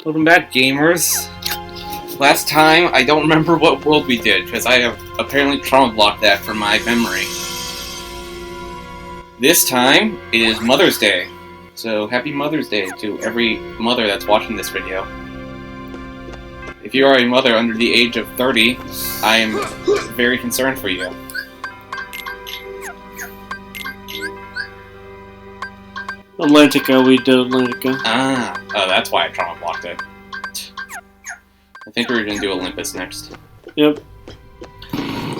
Welcome back, gamers. Last time, I don't remember what world we did, because I have apparently trauma blocked that from my memory. This time, it is Mother's Day. So, happy Mother's Day to every mother that's watching this video. If you are a mother under the age of 30, I am very concerned for you. Atlantica, we did Atlantica. Ah, oh, that's why I trauma blocked it. I think we're gonna do Olympus next. Yep.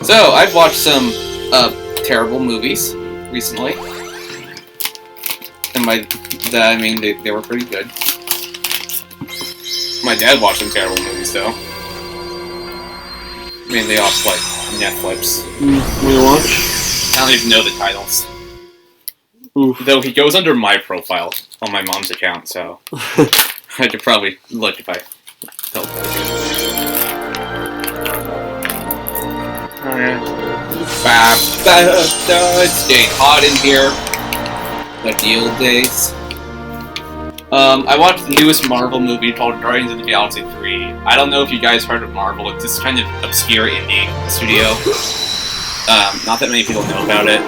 So, I've watched some terrible movies recently. And I mean, they were pretty good. My dad watched some terrible movies, though. Mainly off, like, Netflix. What do you watch? I don't even know the titles. Oof. Though he goes under my profile on my mom's account, so I could probably look if I felt that. It's getting hot in here, like the old days. I watched the newest Marvel movie called Guardians of the Galaxy 3. I don't know if you guys heard of Marvel. It's this kind of obscure indie studio. Not that many people know about it.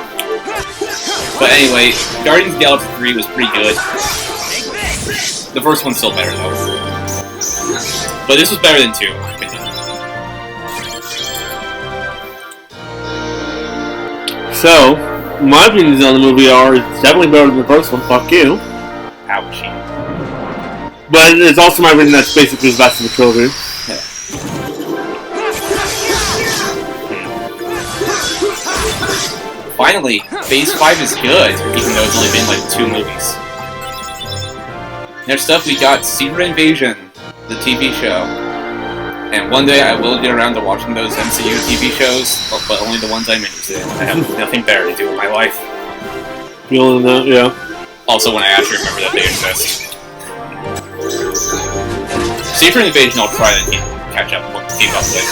But anyway, Guardians of the Galaxy 3 was pretty good. The first one's still better, though. But this was better than 2, in my opinion. So, my opinions on the movie are it's definitely better than the first one. Fuck you. Ouchie. But it's also my opinion that's basically the best of the trilogy. Yeah. Finally, Phase 5 is good, even though it's only been like 2 movies. Next up, we got Secret Invasion, the TV show. And one day I will get around to watching those MCU TV shows, but only the ones I'm interested in. I have nothing better to do with my life. Feeling that, yeah. Also, when I actually remember that they exist. Secret Invasion, I'll try to keep up with.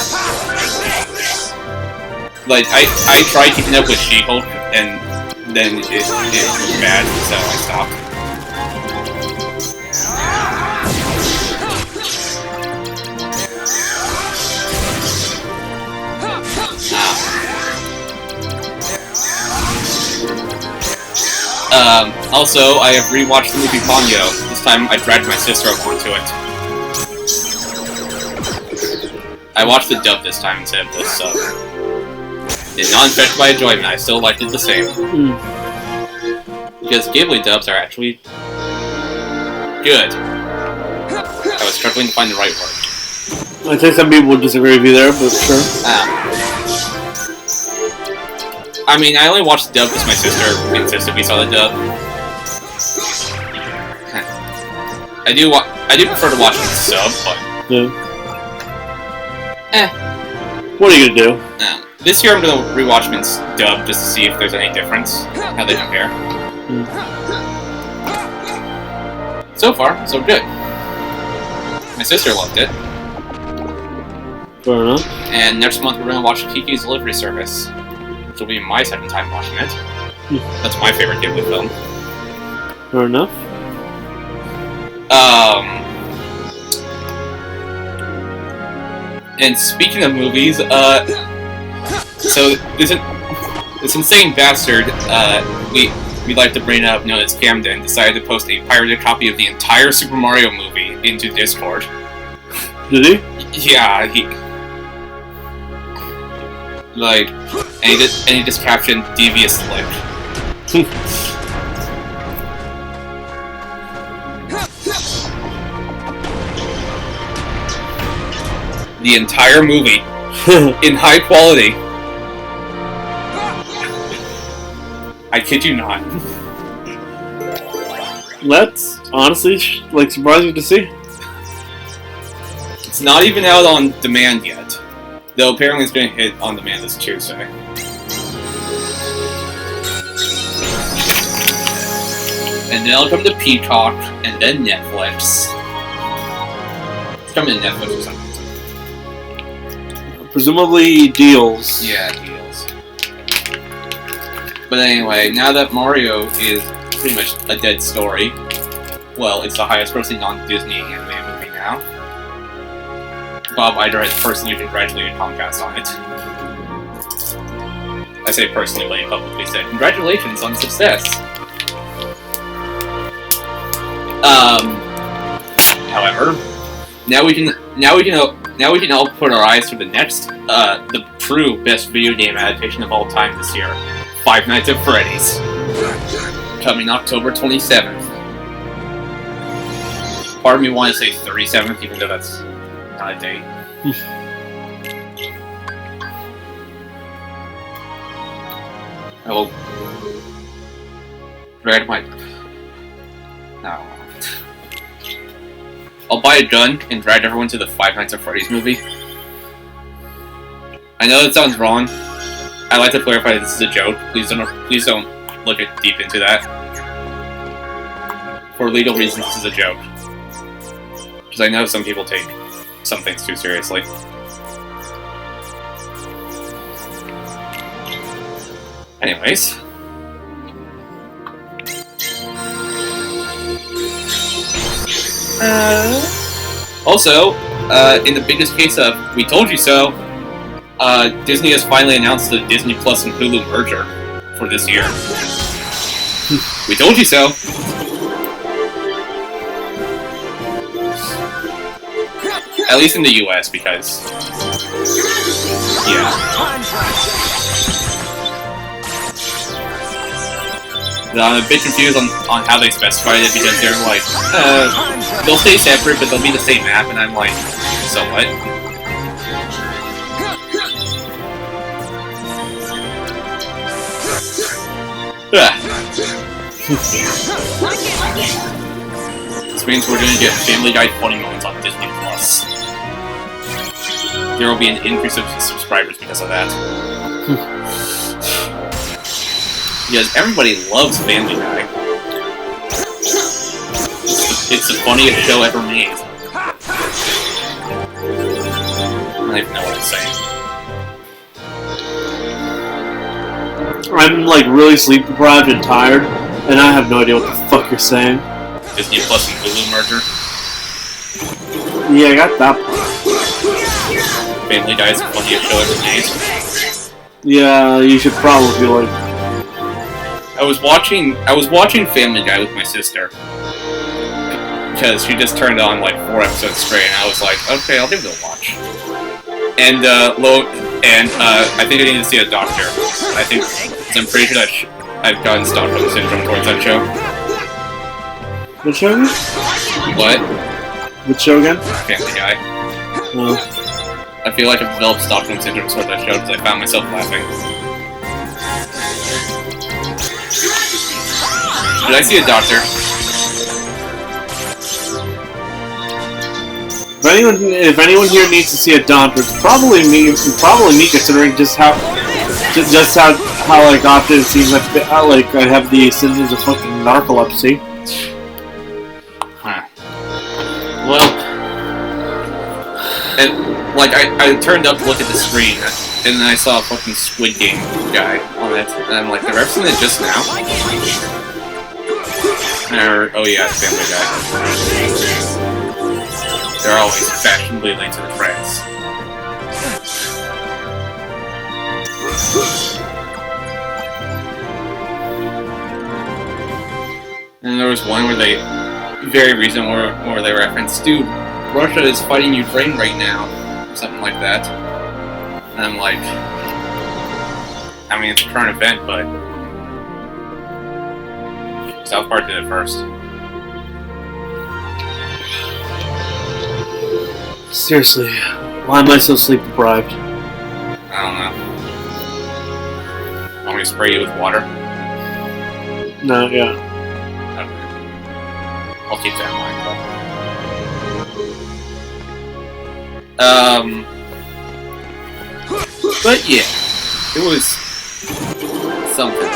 Like, I tried keeping up with She-Hulk, and then it was bad, so I stopped. Also, I have rewatched the movie Ponyo. This time, I dragged my sister along to it. I watched the dub this time instead of the sub. It's not infected by enjoyment, I still liked it the same. Because Ghibli dubs are actually good. I was struggling to find the right word. I think some people would disagree with you there, but sure. I mean, I only watched the dub because my sister insisted we saw the dub. I do prefer to watch it sub, but... Yeah. What are you gonna do? This year I'm gonna rewatch them in dub just to see if there's any difference, how they compare. So far, so good. My sister loved it. Fair enough. And next month we're gonna watch Kiki's Delivery Service, which will be my second time watching it. That's my favorite Ghibli film. Fair enough. And speaking of movies, so this insane bastard we like to bring up, known as Camden, decided to post a pirated copy of the entire Super Mario movie into Discord. Did he? Yeah, like, and he just captioned "devious lick." The entire movie in high quality. I kid you not. That's honestly surprising to see. It's not even out on demand yet, though apparently it's going to hit on demand this Tuesday. And then it'll come to Peacock, and then Netflix. It's coming to Netflix or something. Presumably deals. Yeah, deals. But anyway, now that Mario is pretty much a dead story, well, it's the highest grossing non-Disney anime movie now. now. Bob Iger has personally congratulated Comcast on it. I say personally, but he publicly said, "Congratulations on success." However, now we can all put our eyes to the next, the true best video game adaptation of all time this year, Five Nights at Freddy's, coming October 27th. Part of me wants to say 37th, even though that's not a date. I will drag my... No. I'll buy a gun and drag everyone to the Five Nights at Freddy's movie. I know that sounds wrong. I'd like to clarify that this is a joke. Please don't look deep into that. For legal reasons, this is a joke. Because I know some people take some things too seriously. Anyways. Also, in the biggest case of "we told you so," Disney has finally announced the Disney Plus and Hulu merger for this year. We told you so. At least in the US, because yeah. I'm a bit confused on how they specified it, because they're like, they'll stay separate, but they'll be the same app, and I'm like, so what? This means we're gonna get Family Guy funny moments on Disney Plus. There will be an increase of subscribers because of that. Because everybody loves Family Guy. It's the funniest show ever made. I don't even know what I'm saying. I'm like really sleep deprived and tired, and I have no idea what the fuck you're saying. Disney Plus and Hulu merger. Yeah, I got that part. Family Guy is the funniest show ever made. Yeah, you should probably like. I was watching Family Guy with my sister because she just turned on like 4 episodes straight, and I was like, okay, I'll give it a watch. And I think I need to see a doctor. I'm pretty sure that I've gotten Stockholm syndrome towards that show. What show again? What? What show again? Family Guy. Oh. I feel like I've developed Stockholm syndrome towards that show because I found myself laughing. Did I see a doctor? If anyone here needs to see a doctor, it's probably me. Considering just how like often it seems like I have the symptoms of fucking narcolepsy. Huh. Well, and like I turned up to look at the screen, and then I saw a fucking Squid Game guy on it, and I'm like, they're referencing it just now? Oh yeah, it's Family Guy. They're always fashionably late to the trance. And there was one where they, very recent, where they referenced, dude, Russia is fighting Ukraine right now, or something like that. And I'm like, I mean, it's a current event, but South Park did it first. Seriously, why am I so sleep deprived? I don't know. Want me to spray you with water? No, yeah. Okay. I'll keep that in mind, but yeah, it was something.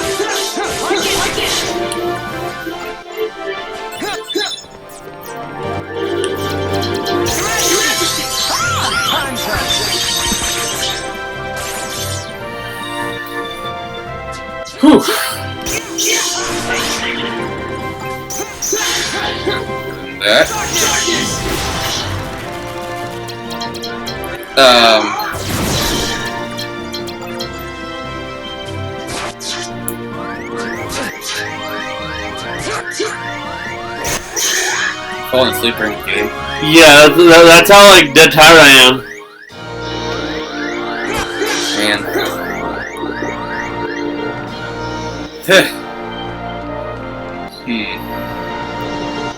Whew. And that. Falling asleep during the game. Yeah, that's how like dead tired I am. Man.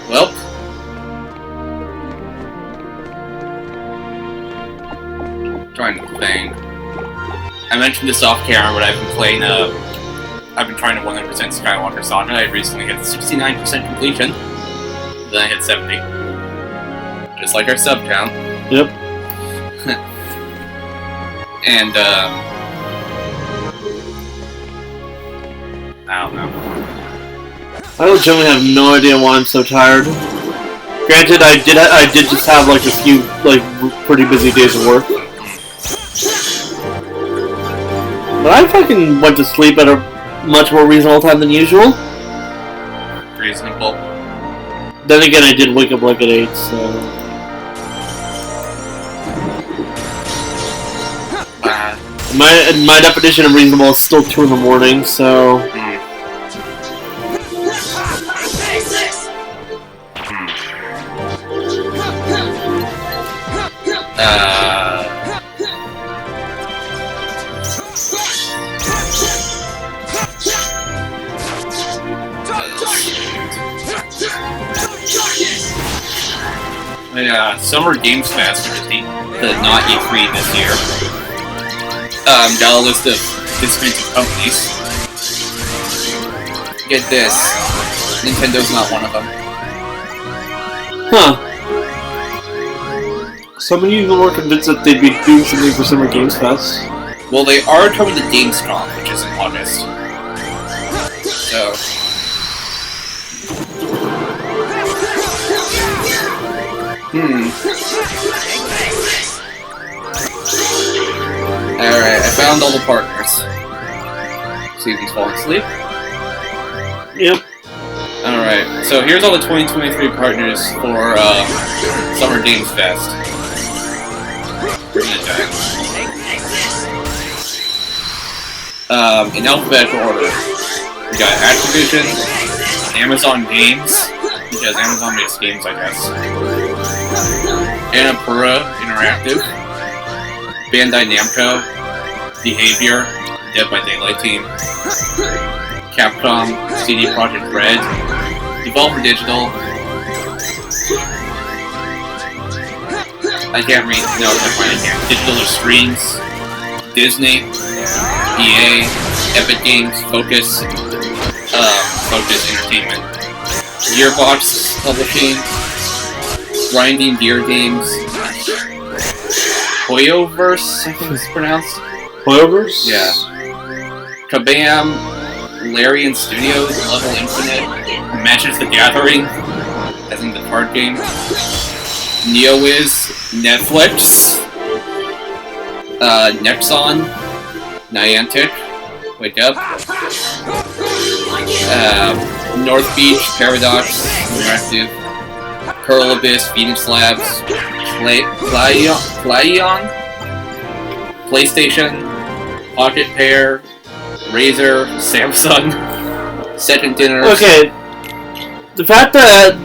Well. Trying to think. I mentioned this off camera, but I've been playing, I've been trying to 100% Skywalker Saga. I recently hit 69% completion. Then I hit 70. Just like our sub count. Yep. And, I don't know. I legitimately have no idea why I'm so tired. Granted, I did just have like a few like pretty busy days of work. But I fucking went to sleep at a much more reasonable time than usual. Reasonable. Then again, I did wake up like at 8, so... My definition of reasonable is still 2 in the morning, so... Summer Games Fest, which is the not E3 this year. Got a list of participating companies. Get this, Nintendo's not one of them. Huh. Some of you even were convinced that they'd be doing something for Summer Games Fest. Well, they are coming to Gamescom, which is in August. So... Alright, I found all the partners. See if he's falling asleep. Yep. Alright, so here's all the 2023 partners for Summer Games Fest. We're gonna die. In alphabetical order. We got Activision, Amazon Games, because Amazon makes games, I guess. Annapurna Interactive, Bandai Namco, Behavior, Dead by Daylight Team, Capcom, CD Projekt Red, Devolver Digital. I can't read. No, never mind. I can't. Digital Extremes, Disney, EA, Epic Games, Focus Entertainment, Gearbox Publishing, Grinding Gear Games, Hoyoverse, I think it's pronounced. Hoyoverse? Yeah. Kabam, Larian Studios, Level Infinite, Magic the Gathering, I think the card game, NeoWiz, Netflix, Nexon, Niantic, Wake Up, North Beach, Paradox, Interactive, Pearl Abyss, Phoenix Labs, Playon, PlayStation, Pocket Pair, Razer, Samsung, Second Dinner. Okay, the fact that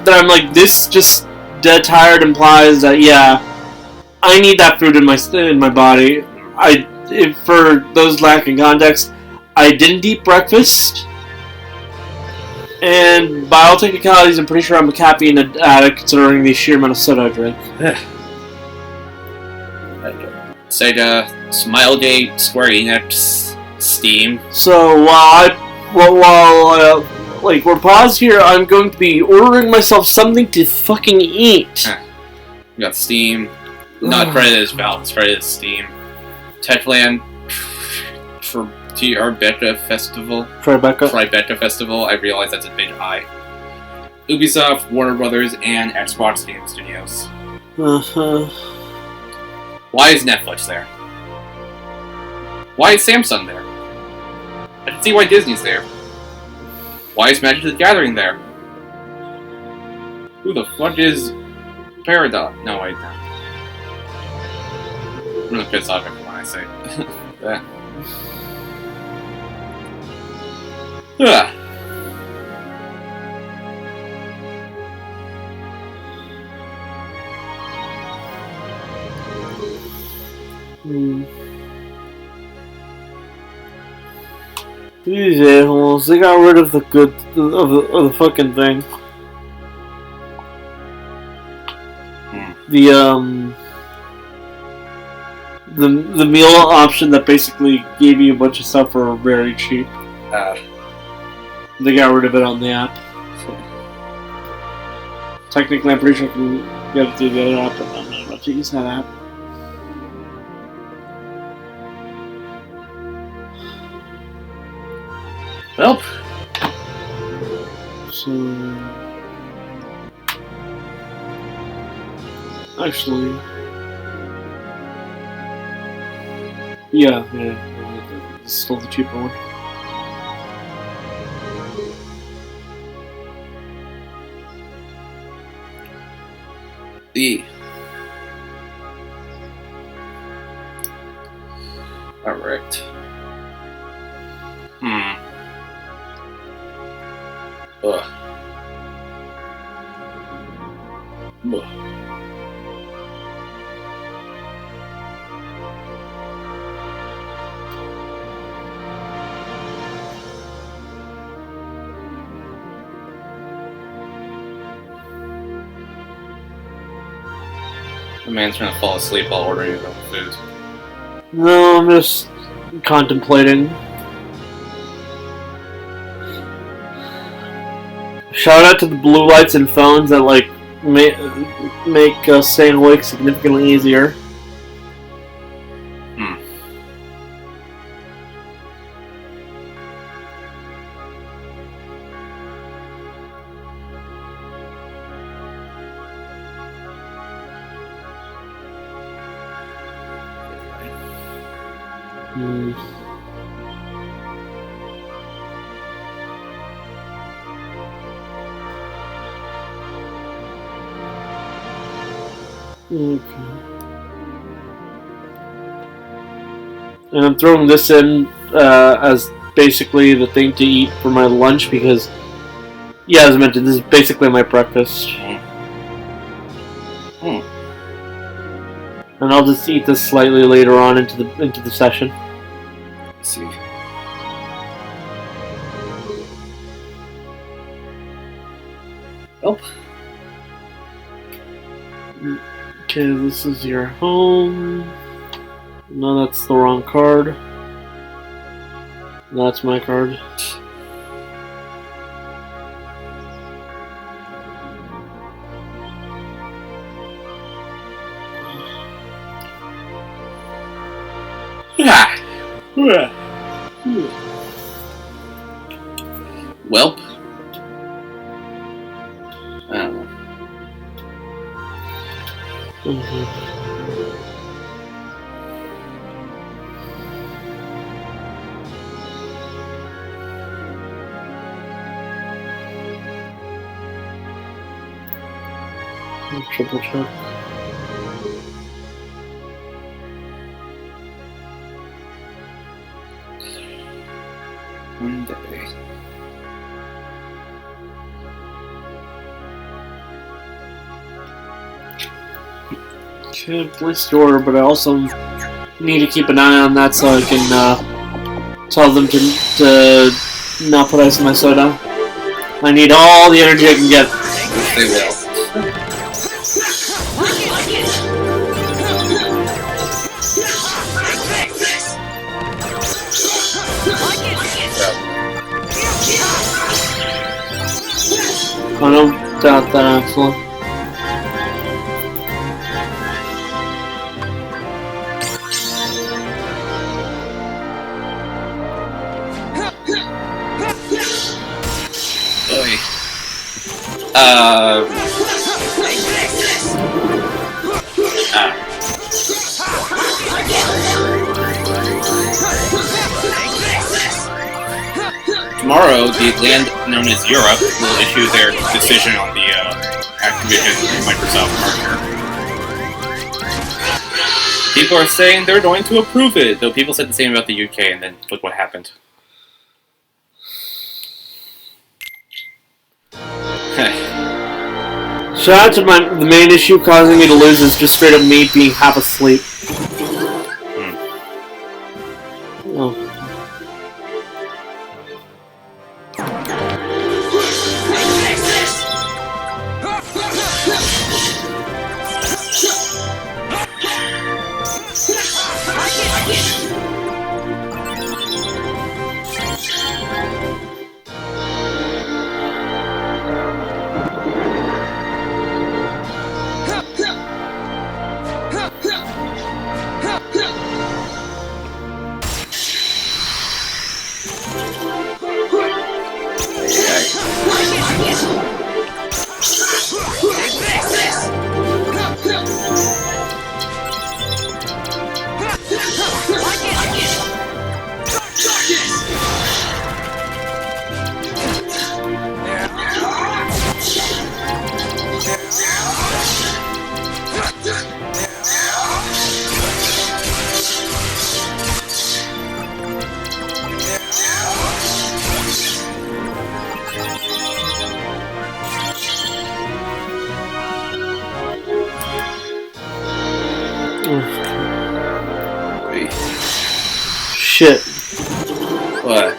I'm like this just dead tired implies that yeah, I need that food in my body. For those lacking context, I didn't eat breakfast. And by all technicalities, I'm pretty sure I'm a caffeine addict considering the sheer amount of soda I drink. Sega, Smilegate, Square Enix, Steam. So while we're paused here, I'm going to be ordering myself something to fucking eat. We got Steam. Not credited as Valve, it's credited as Steam. Techland, for Tribeca Festival. Tribeca Festival. I realize that's a big I. Ubisoft, Warner Brothers, and Xbox Game Studios. Why is Netflix there? Why is Samsung there? I can see why Disney's there. Why is Magic the Gathering there? Who the fuck is Paradox? No, wait, no. gonna piss off everyone I say that. Yeah. These assholes, they got rid of the of the fucking thing. The meal option that basically gave you a bunch of stuff for very cheap. They got rid of it on the app. Technically, I'm pretty sure I can get it through the other app, but I'm not about to use that app. Well. So... Actually... Yeah. It's still the cheaper one. Alright. Ugh. The man's gonna fall asleep while ordering his own food. No, I'm just contemplating. Shout out to the blue lights and phones that like make staying awake significantly easier. Okay. And I'm throwing this in as basically the thing to eat for my lunch because, yeah, as I mentioned, this is basically my breakfast. And I'll just eat this slightly later on into the session. Let's see. Oh. Okay, this is your home. No, that's the wrong card. That's my card. Welp. I don't know. Triple check. One day. Okay, place the order, but I also need to keep an eye on that so I can tell them to not put ice in my soda. I need all the energy I can get. They will. I don't doubt that actually. Tomorrow, the land known as Europe will issue their decision on the Activision Microsoft merger. people are saying they're going to approve it. Though people said the same about the UK, and then look what happened. Shout out to the main issue causing me to lose is just straight up me being half asleep. Oh. Shit. What?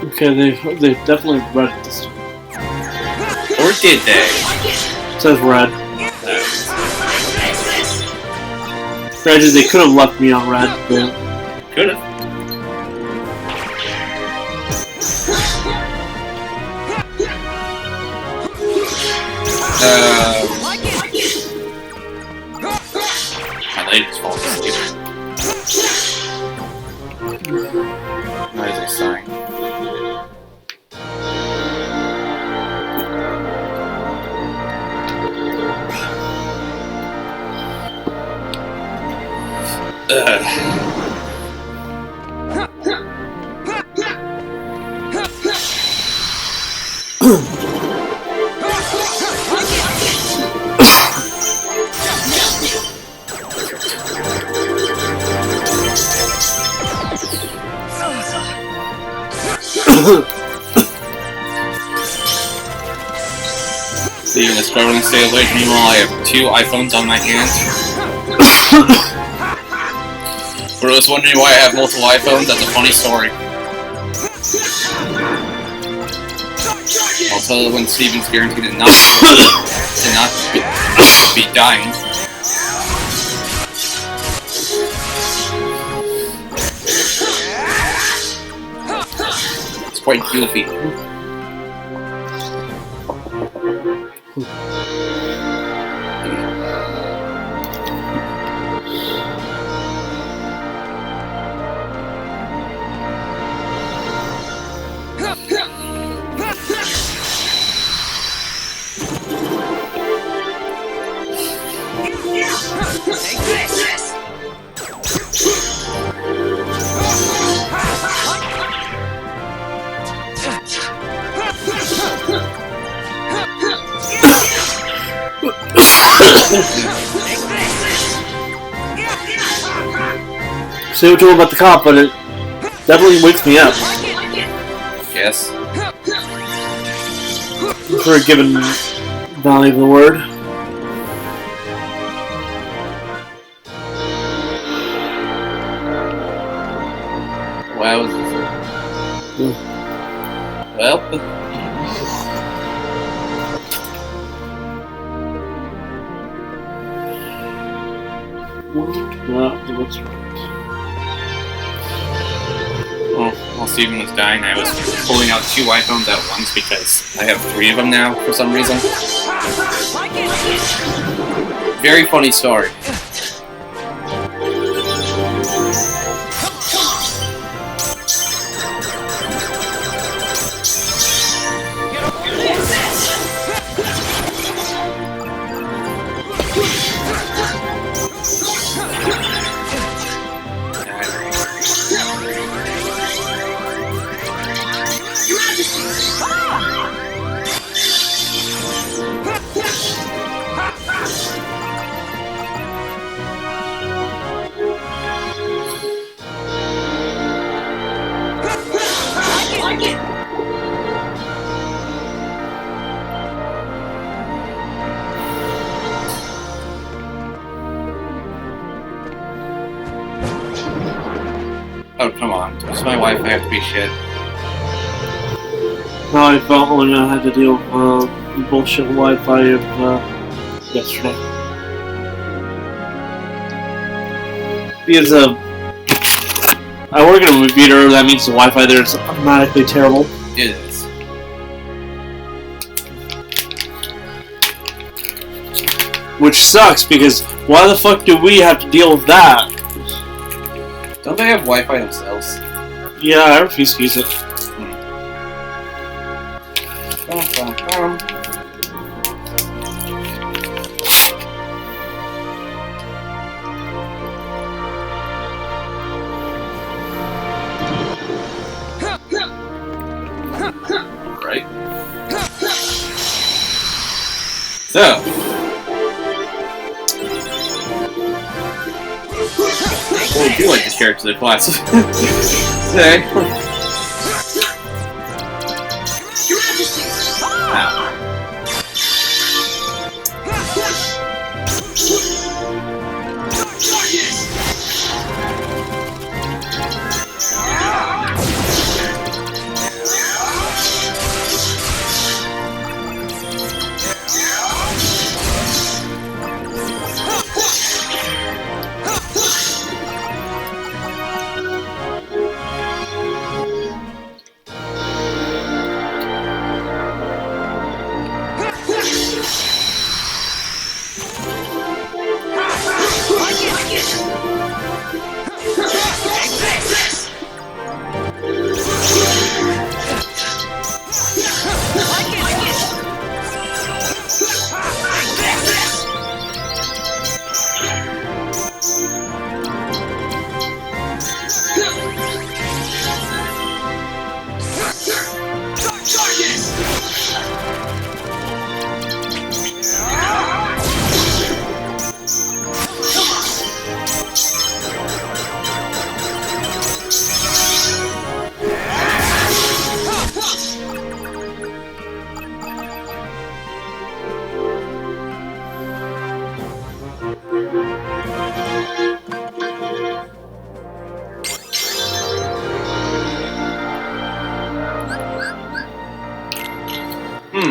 Okay, they definitely read this. Or did they? It says red. Granted, they could have left me on red, but... Could have. My lady's falling asleep. Why is he sighing? So you're just going to stay awake while I have 2 iPhones on my hand? For those wondering why I have multiple iPhones, that's a funny story. Also, when Steven's guaranteed to not be dying. It's quite goofy. Say what you want about the cop, but it definitely wakes me up. Yes. For a given value of the word. Wow. Well. What's right? Well, while Steven was dying, I was pulling out 2 iPhones at once because I have 3 of them now for some reason. Very funny story. Oh, come on. Does my Wi-Fi have to be shit? How I felt when I had to deal with bullshit Wi-Fi of yesterday. Because I work in a movie theater, that means the Wi-Fi there is automatically terrible. It is. Which sucks, because why the fuck do we have to deal with that? Don't they have Wi-Fi themselves? Yeah, I refuse to use it. Right. So. Well, I do like this character, the class. Say.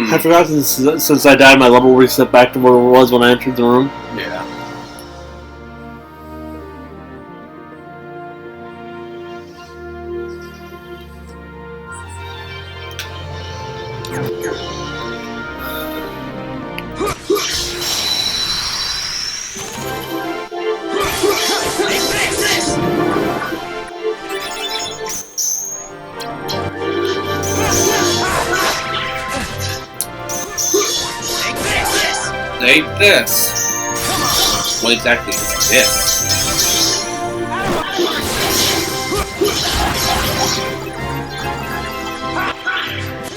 I forgot since I died, my level reset back to where it was when I entered the room. Yeah. Take this. What exactly is this?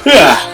Yeah.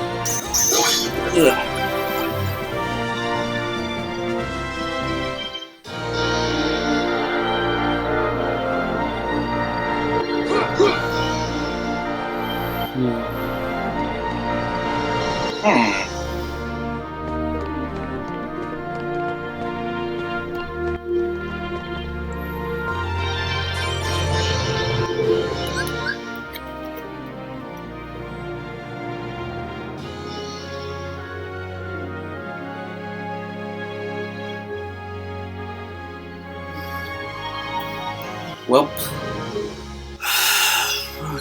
Well,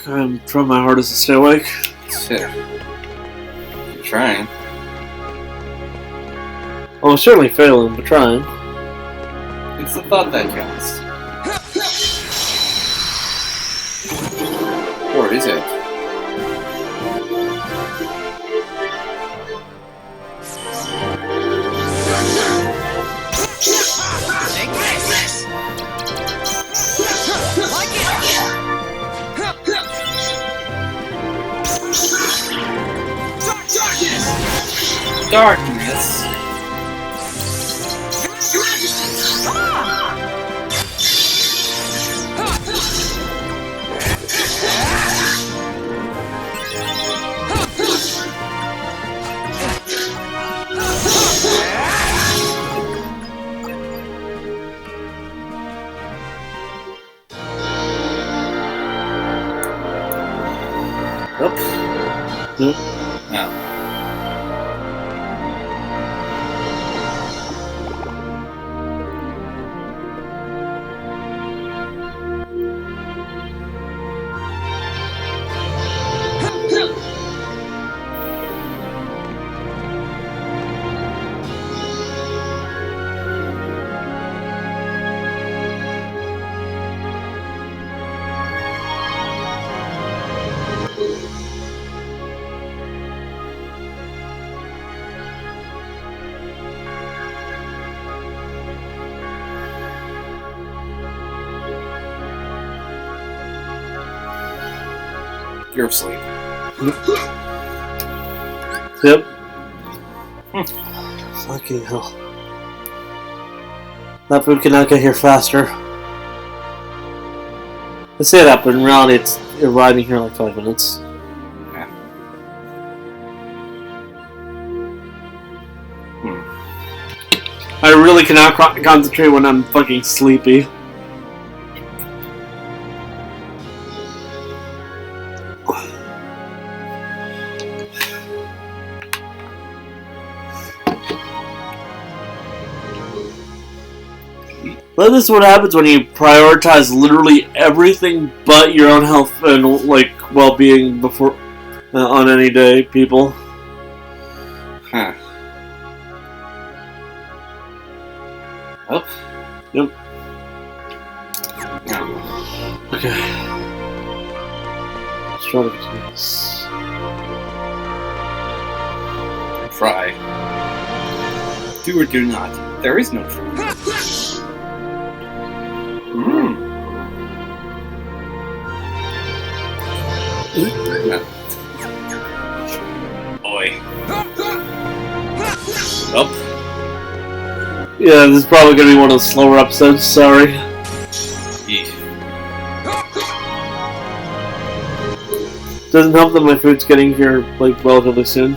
I'm trying my hardest to stay awake. shit. You're trying. Well, I'm certainly failing, but trying. It's the thought that counts. Or is it? Darkness. Yep. Oh. You're asleep. Yep. Fucking hell. That food cannot get here faster. I say that, but in reality, it's arriving here in like 5 minutes. Yeah. I really cannot concentrate when I'm fucking sleepy. But this is what happens when you prioritize literally everything but your own health and like well-being before on any day, people. Huh. Up? Yep. Oh. Okay. Let's try to do this. Try. Do or do not. There is no try. Oi. Up. Yeah, this is probably gonna be one of the slower episodes, sorry. Yeesh. Doesn't help that my food's getting here, like, relatively soon.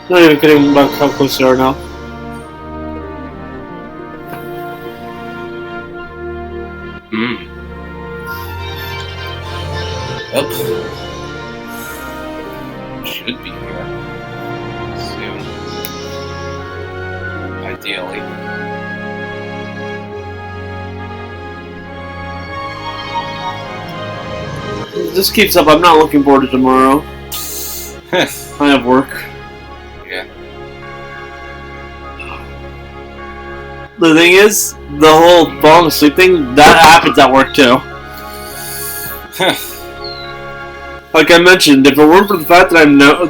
Not even kidding about how close they are now. Up. Should be here. Soon. Ideally. If this keeps up, I'm not looking forward to tomorrow. I have work. Yeah. The thing is, the whole falling asleep thing, that happens at work too. Like I mentioned, if it weren't for the fact that I know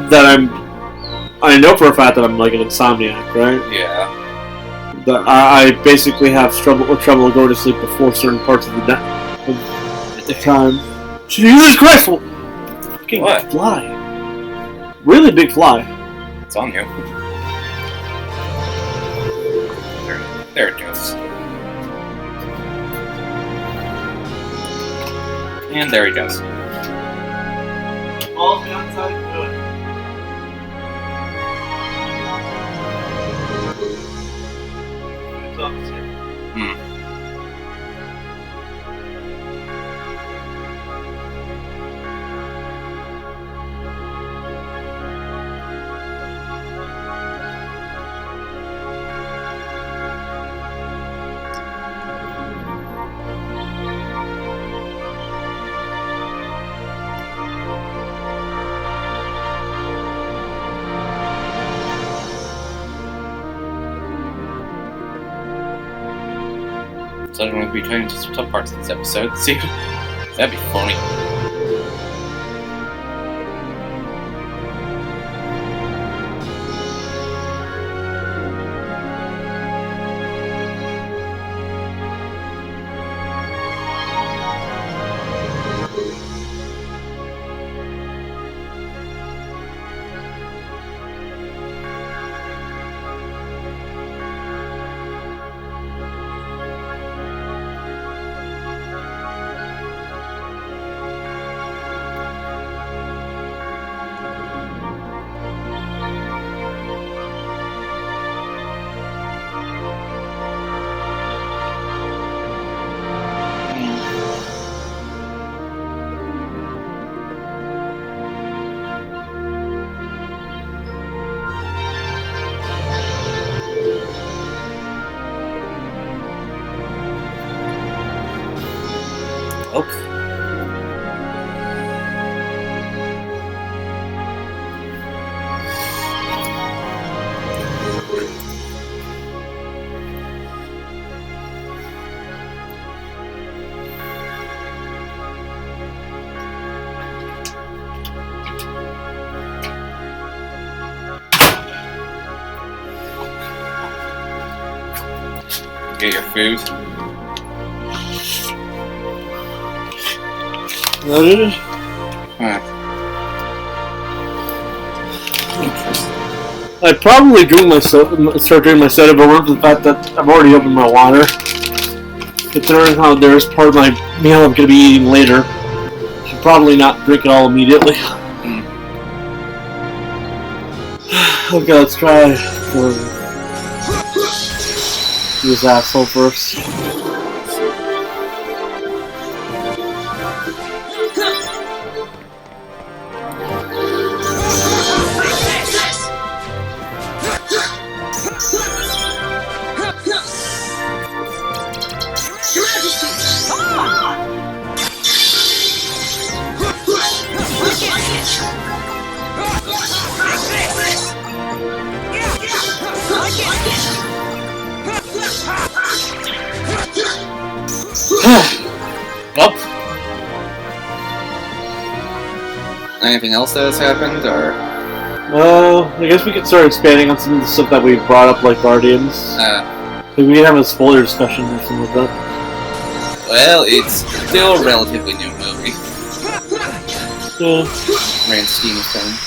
for a fact that I'm like an insomniac, right? Yeah. That I basically have trouble going to sleep before certain parts of the time. Jesus Christ! Fucking What? fly. Really big fly. It's on you. There it goes. And there he goes. Balls me outside, good. So I'm going to be trying to some tough parts of this episode. See, that'd be funny. Okay. Get your food. That is? Huh. I'd probably start drinking my soda, but we're the fact that I've already opened my water. Considering how there's part of my meal I'm going to be eating later, I should probably not drink it all immediately. Okay, let's try this asshole first. Well, anything else that has happened, or? I guess we could start expanding on some of the stuff that we brought up, like Guardians. Maybe we can have a spoiler discussion or something like that. Well, it's still a relatively new movie. Yeah. Grand scheme of things.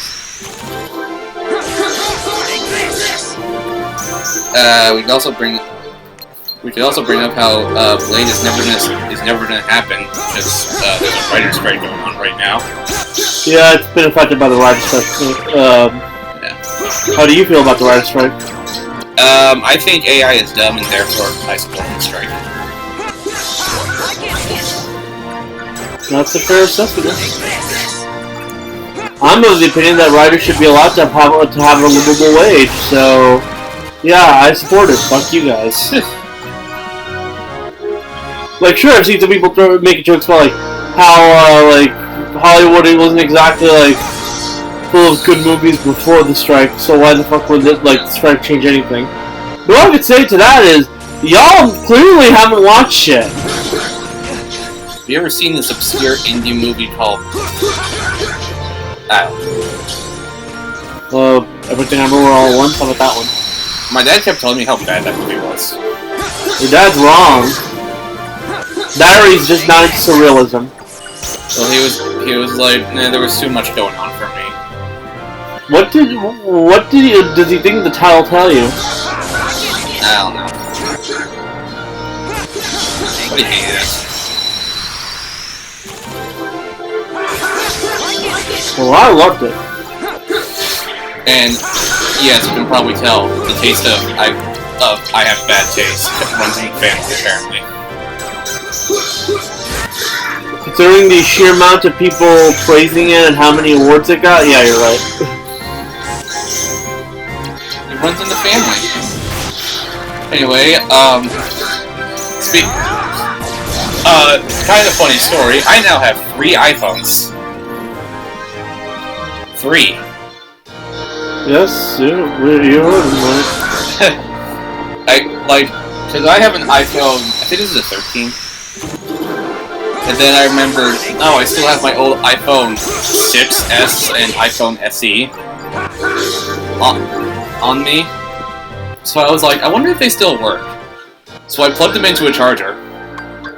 We could also bring up how Blade is never gonna happen because there's a writer's strike going on right now. Yeah, it's been affected by the writer's strike. Yeah. How do you feel about the writer's strike? I think AI is dumb and therefore I support the strike. That's a fair assessment. I'm of the opinion that writers should be allowed to have a livable wage, so yeah, I support it. Fuck you guys. Like, sure, I've seen some people making jokes about, like, how, like, Hollywood wasn't exactly, like, full of good movies before the strike, so why the fuck would, the strike change anything? But what I could say to that is, y'all clearly haven't watched shit. Have you ever seen this obscure indie movie called... Everything Everywhere All at Once? How about that one? My dad kept telling me how bad that movie was. Your dad's wrong. That or he's just not into surrealism. Well, he was like, nah, there was too much going on for me. Does he think the title tell you? I don't know. But he hated it. Well, I loved it. And yes, you can probably tell the taste of I have bad taste runs in the family apparently. Considering the sheer amount of people praising it and how many awards it got, yeah, you're right. It runs in the family. Anyway, kind of funny story. I now have 3 iPhones. 3. Yes, you heard him, right? Because I have an iPhone I think this is a 13. And then I remembered, oh, I still have my old iPhone 6S and iPhone SE on me. So I was like, I wonder if they still work. So I plugged them into a charger.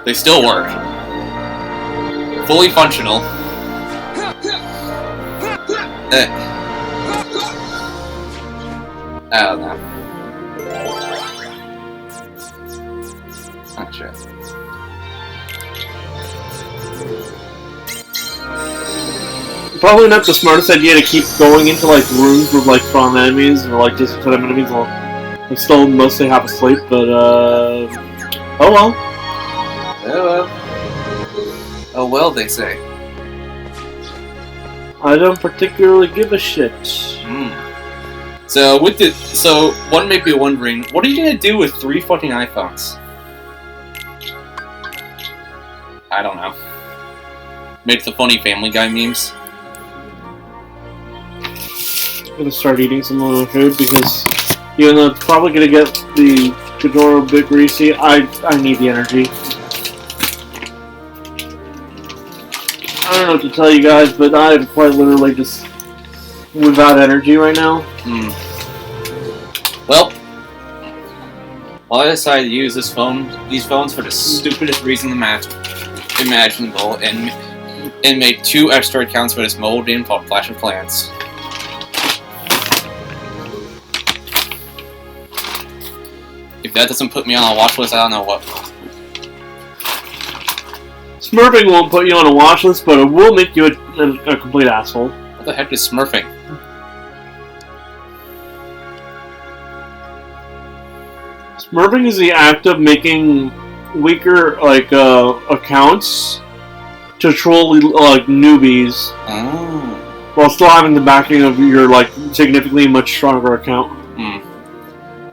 They still work. Fully functional. I don't know. Oh, shit. Probably not the smartest idea to keep going into like rooms with like strong enemies or like just put enemies while I'm still mostly half asleep, but oh well. Oh well. Oh well, they say. I don't particularly give a shit. So one may be wondering, what are you gonna do with 3 fucking iPhones? I don't know. Make the funny Family Guy memes. I'm gonna start eating some of my food because even though it's probably gonna get the controller a bit greasy, I need the energy. I don't know what to tell you guys, but I am quite literally just without energy right now. Well, I decided to use these phones for the stupidest reason imaginable, and make 2 extra accounts for this mobile game called Clash of Clans. If that doesn't put me on a watch list, I don't know what. Smurfing won't put you on a watch list, but it will make you a complete asshole. What the heck is smurfing? Smurfing is the act of making weaker accounts to troll like newbies, while still having the backing of your like significantly much stronger account.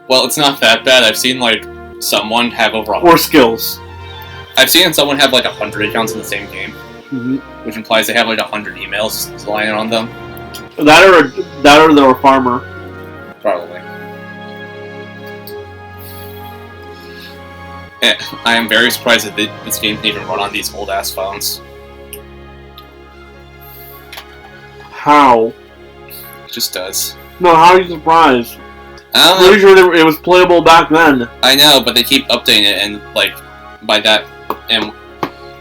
Well, it's not that bad. I've seen like someone have over or skills. I've seen someone have like 100 accounts in the same game, which implies they have like 100 emails lying on them. That or they're a farmer. Probably. I am very surprised that this game can even run on these old ass phones. How? It just does. No, how are you surprised? I'm pretty sure it was playable back then. I know, but they keep updating it, and like by that, and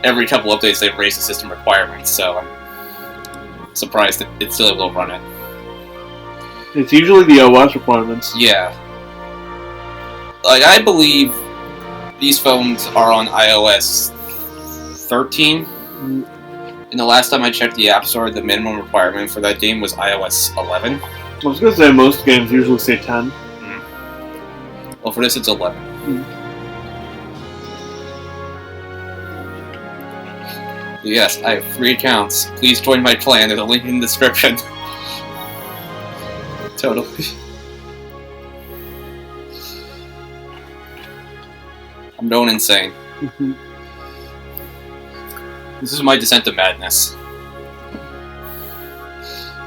every couple updates they raise the system requirements. So I'm surprised that it's still able to run it. It's usually the OS requirements. Yeah. Like I believe these phones are on iOS 13. And the last time I checked the App Store, the minimum requirement for that game was iOS 11. I was going to say most games usually say 10. Well, for this, it's 11. Yes, I have 3 accounts. Please join my clan. There's a link in the description. Totally. I'm going insane. This is my descent to madness.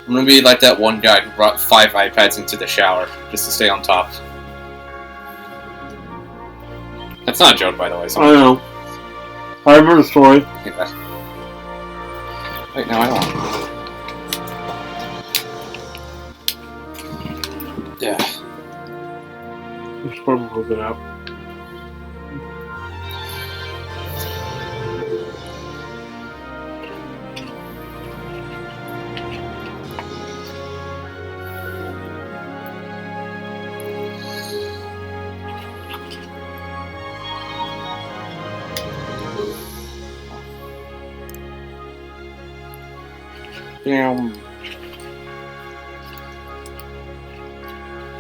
I'm gonna be like that one guy who brought 5 iPads into the shower just to stay on top. That's not a joke, by the way. I know. I remember the story. Yeah. Wait, no, I don't. Yeah. Let's probably move it out.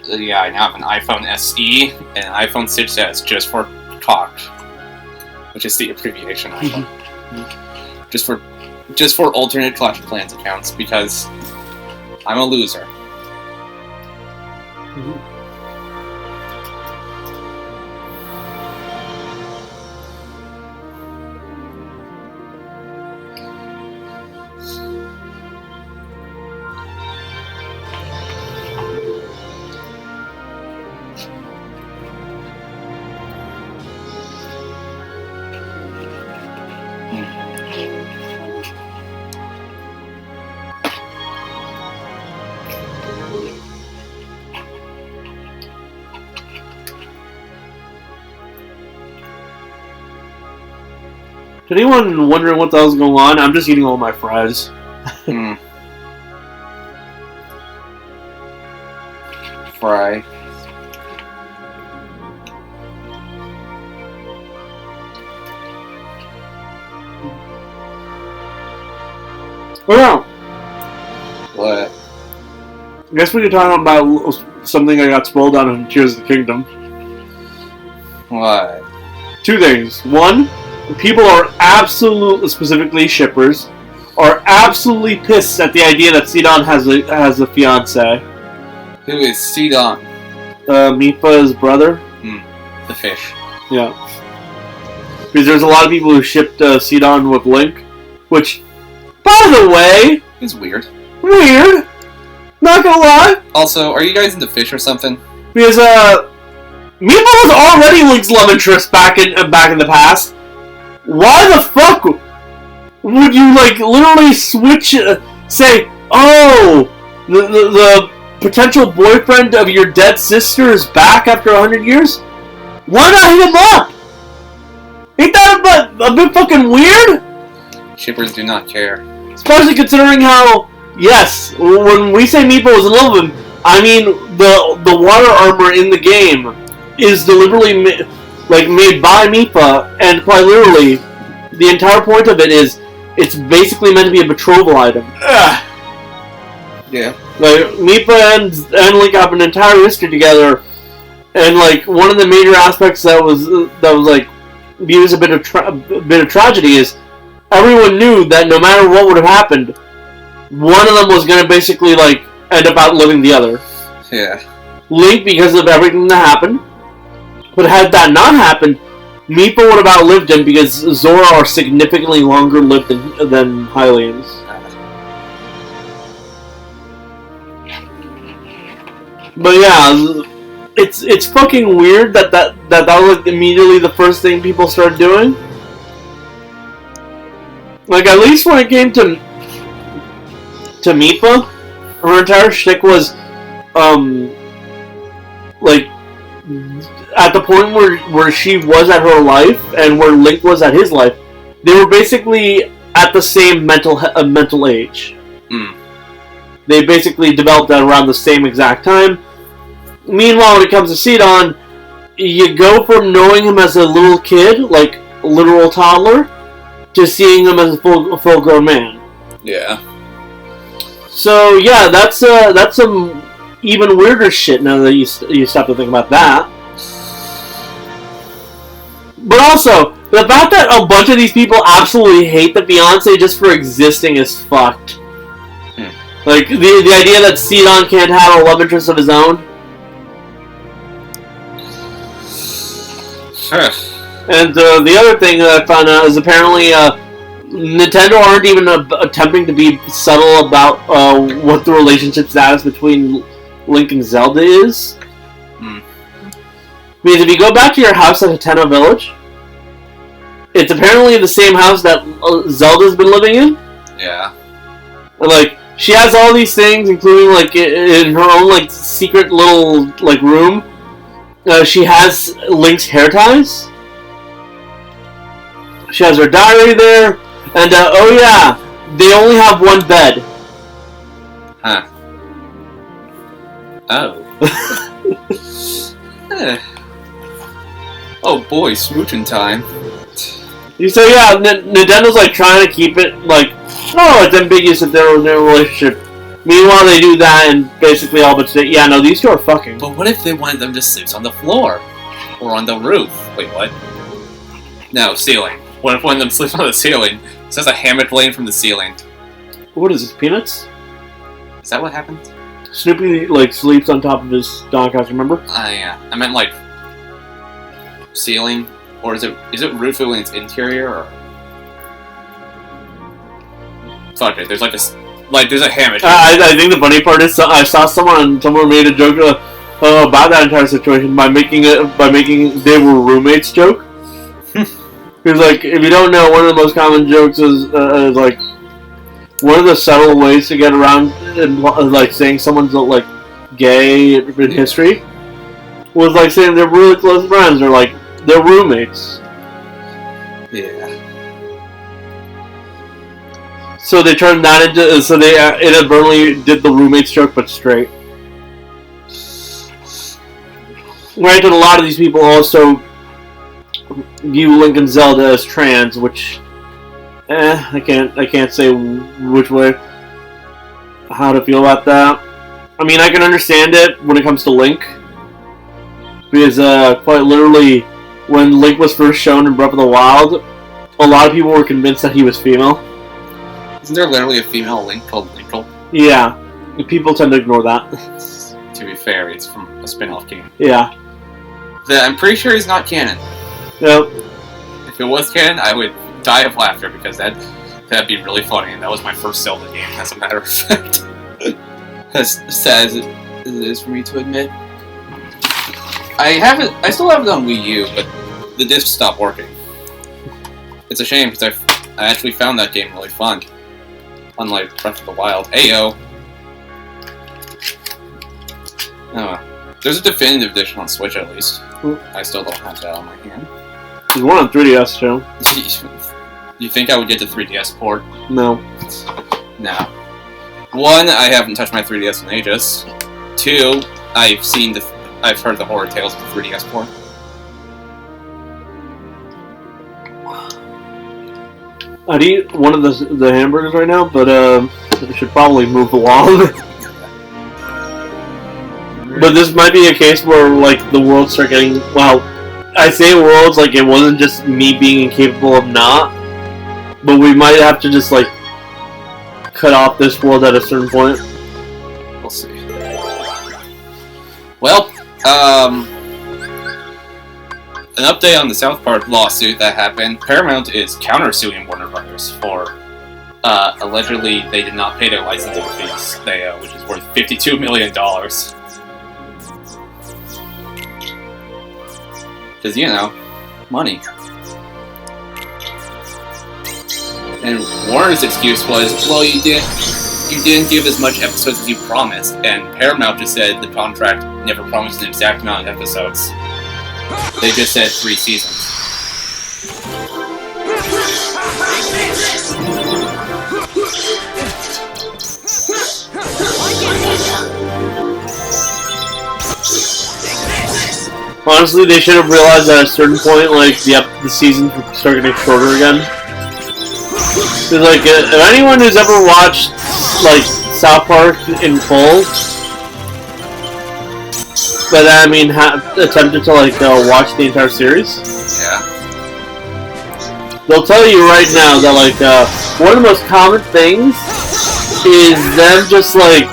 Yeah, I now have an iPhone SE and an iPhone 6S just for talk, which is the abbreviation iPhone. Just for alternate Clash of Clans accounts because I'm a loser. To anyone wondering what the hell's going on, I'm just eating all my fries. Fry. Well, What? I guess we could talk about something I got spoiled on in Tears of the Kingdom. What? Two things. One, people are absolutely, specifically shippers, are absolutely pissed at the idea that Sidon has a fiance. Who is Sidon? Mifa's brother. The fish. Yeah. Because there's a lot of people who shipped Sidon with Link, which, by the way, It's weird. weird. Not gonna lie. Also, are you guys into fish or something? Because Mifa was already Link's love interest back in the past. Why the fuck would you literally switch? Say, oh, the potential boyfriend of your dead sister is back after 100 years? Why not hit him up? Ain't that a bit fucking weird? Shippers do not care. Especially considering how, yes, when we say Mifa was in love with him, I mean the water armor in the game is deliberately made by Mifa, and quite literally, the entire point of it is it's basically meant to be a betrothal item. Yeah. Mifa and Link have an entire history together, and one of the major aspects that was viewed as a bit of tragedy is everyone knew that no matter what would have happened, one of them was going to basically end up outliving the other. Yeah. Link, because of everything that happened, but had that not happened, Mifa would have outlived him because Zora are significantly longer lived than Hylians. But yeah, it's fucking weird that was immediately the first thing people started doing. At least when it came to Mifa, her entire shtick was, at the point where she was at her life and where Link was at his life, they were basically at the same mental age. They basically developed at around the same exact time. Meanwhile, when it comes to Sidon, you go from knowing him as a little kid, like a literal toddler, to seeing him as a full-grown man. Yeah. So yeah, that's some even weirder shit now that you stop to think about that. But also, the fact that a bunch of these people absolutely hate the fiancé just for existing is fucked. The idea that Sidon can't have a love interest of his own. And the other thing that I found out is apparently Nintendo aren't even attempting to be subtle about what the relationship status between Link and Zelda is. Because if you go back to your house at Hateno Village, it's apparently the same house that Zelda's been living in. Yeah. She has all these things, including in her own secret little room. She has Link's hair ties. She has her diary there, and oh yeah, they only have one bed. Huh. Oh. Oh boy, smooching time. So yeah, Nintendo's trying to keep it it's ambiguous that they're in a relationship. Meanwhile, they do that and basically all but say, yeah, no, these two are fucking. But what if they wanted them to sleep on the floor? Or on the roof? Wait, what? No, ceiling. What if one of them sleeps on the ceiling? It says a hammock laying from the ceiling. What is this, Peanuts? Is that what happened? Snoopy, sleeps on top of his doghouse, remember? Yeah. I meant, ceiling? Or is it roof in its interior, or... Fuck it, there's there's a hammock. I think the funny part is I saw someone made a joke about that entire situation by making they were roommates joke. Because if you don't know, one of the most common jokes is one of the subtle ways to get around saying someone's gay in history was saying they're really close friends or they're roommates. Yeah. So they turned that into. So they inadvertently did the roommate's joke, but straight. Granted, a lot of these people also view Link and Zelda as trans, which, I can't say which way, how to feel about that. I mean, I can understand it when it comes to Link, because quite literally, when Link was first shown in Breath of the Wild, a lot of people were convinced that he was female. Isn't there literally a female Link called Linkle? Yeah, people tend to ignore that. To be fair, it's from a spin-off game. Yeah. I'm pretty sure he's not canon. Yep. If it was canon, I would die of laughter because that'd be really funny, and that was my first Zelda game, as a matter of fact. As sad as it is for me to admit. I still have it on Wii U, but the disc stopped working. It's a shame, because I actually found that game really fun. Unlike Breath of the Wild. Ayo! Oh well. There's a definitive edition on Switch, at least. I still don't have that on my hand. There's one on 3DS, too. You think I would get the 3DS port? No. No. One, I haven't touched my 3DS in ages. Two, I've heard the horror tales of the 3DS port. I'd eat one of the hamburgers right now, but I should probably move along. But this might be a case where, like, the worlds start getting... Well, I say worlds like it wasn't just me being incapable of not, but we might have to just, like, cut off this world at a certain point. We'll see. Well, an update on the South Park lawsuit that happened. Paramount is countersuing Warner Brothers for allegedly they did not pay their licensing fees, which is worth $52 million. Because, you know, money. And Warner's excuse was, well, you didn't give as much episodes as you promised, and Paramount just said the contract never promised an exact amount of episodes. They just said 3 seasons. Honestly, they should have realized at a certain point, like, the seasons would start getting shorter again. Because, like, if anyone who's ever watched, like, South Park in full, but I mean, attempted to, like, watch the entire series, yeah, they'll tell you right now that, like, one of the most common things is them just, like,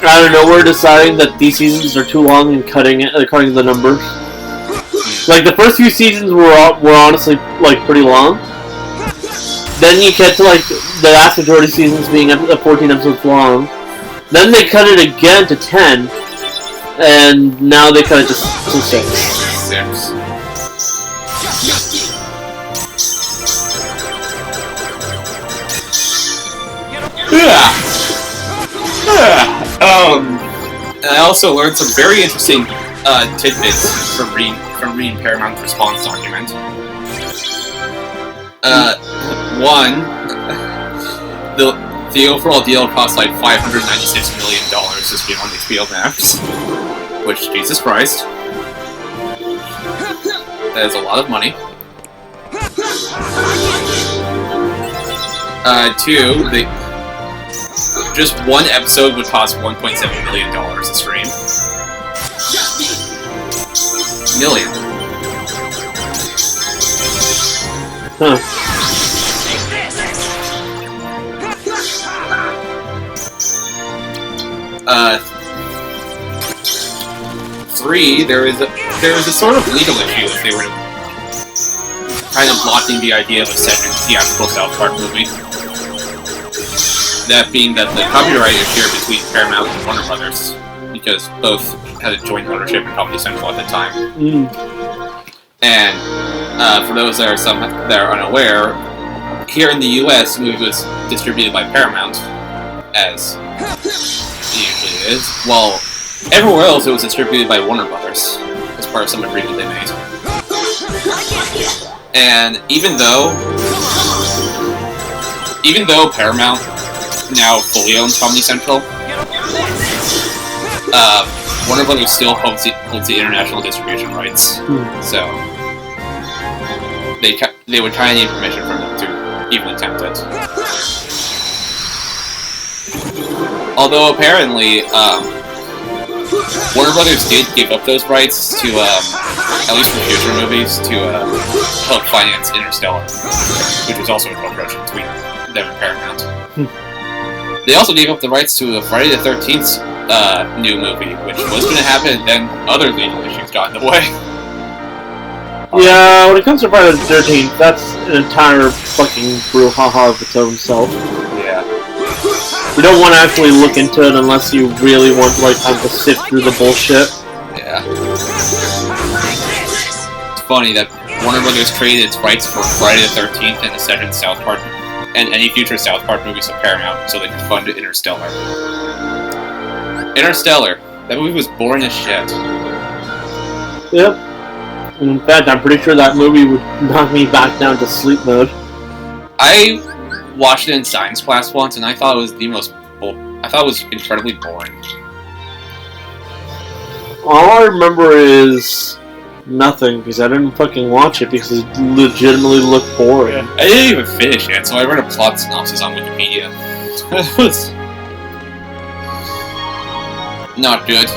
out of nowhere deciding that these seasons are too long and cutting the numbers. Like, the first few seasons were honestly, like, pretty long. Then you get to, like, the vast majority of seasons being 14 episodes long. Then they cut it again to 10. And now they cut it to 6. 6. And I also learned some very interesting tidbits from reading Paramount's response document. One, the overall deal cost like $596 million to be on HBO Max, which, Jesus Christ, that is a lot of money. Two, just one episode would cost $1.7 million to stream. Million. Huh. Three, there is a sort of legal issue if they were kind of blocking the idea of a second theatrical South Park movie. That being that the copyright is shared between Paramount and Warner Brothers, because both had a joint ownership in Comedy Central at the time. And for those that are unaware, here in the U.S., the movie was distributed by Paramount, as it usually is, while everywhere else it was distributed by Warner Brothers, as part of some agreement they made. And even though even though Paramount now fully owns Comedy Central, Warner Brothers still holds the international distribution rights. So they would kind of need permission from them to even attempt it. Although apparently, Warner Brothers did give up those rights to, at least for future movies, to help finance Interstellar, which was also a co-production between them and Paramount. They also gave up the rights to a Friday the 13th new movie, which was going to happen, and then other legal issues got in the way. Yeah, when it comes to Friday the 13th, that's an entire fucking brouhaha of its own self. Yeah. You don't want to actually look into it unless you really want like time to sift through the bullshit. Yeah. It's funny that Warner Brothers traded its rights for Friday the 13th and the second South Park and any future South Park movies to Paramount so they could fund Interstellar. Interstellar. That movie was boring as shit. Yep. In fact, I'm pretty sure that movie would knock me back down to sleep mode. I watched it in science class once, and I thought it was I thought it was incredibly boring. All I remember is nothing, because I didn't fucking watch it because it legitimately looked boring. I didn't even finish it, so I read a plot synopsis on Wikipedia. It was not good.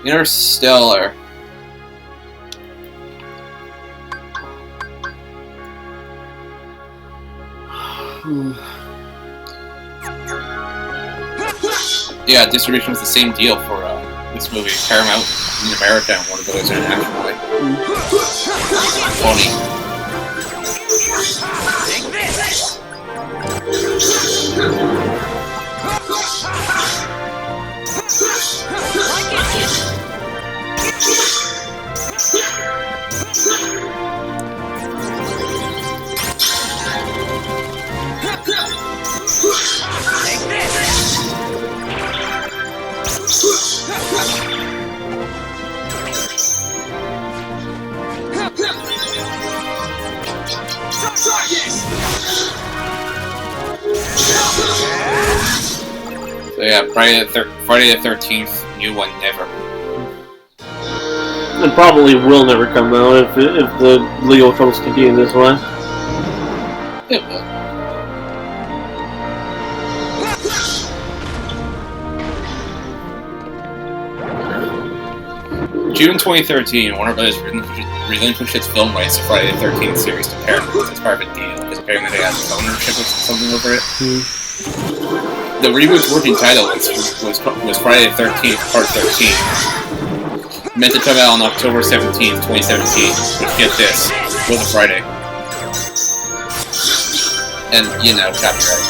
Interstellar. Yeah, distribution was the same deal for this movie. Paramount in America and Warner Brothers internationally. Funny. So yeah, Friday the 13th, new one never. It probably will never come out if the legal troubles continue this way. It will. June 2013, Warner Brothers relinquished its film rights to Friday the 13th series to Paramount as part of a deal, because apparently they had ownership or something over it. The reboot's working title was Friday the 13th, Part 13. Meant to come out on October 17th, 2017, which, get this, was a Friday. And, you know, copyright.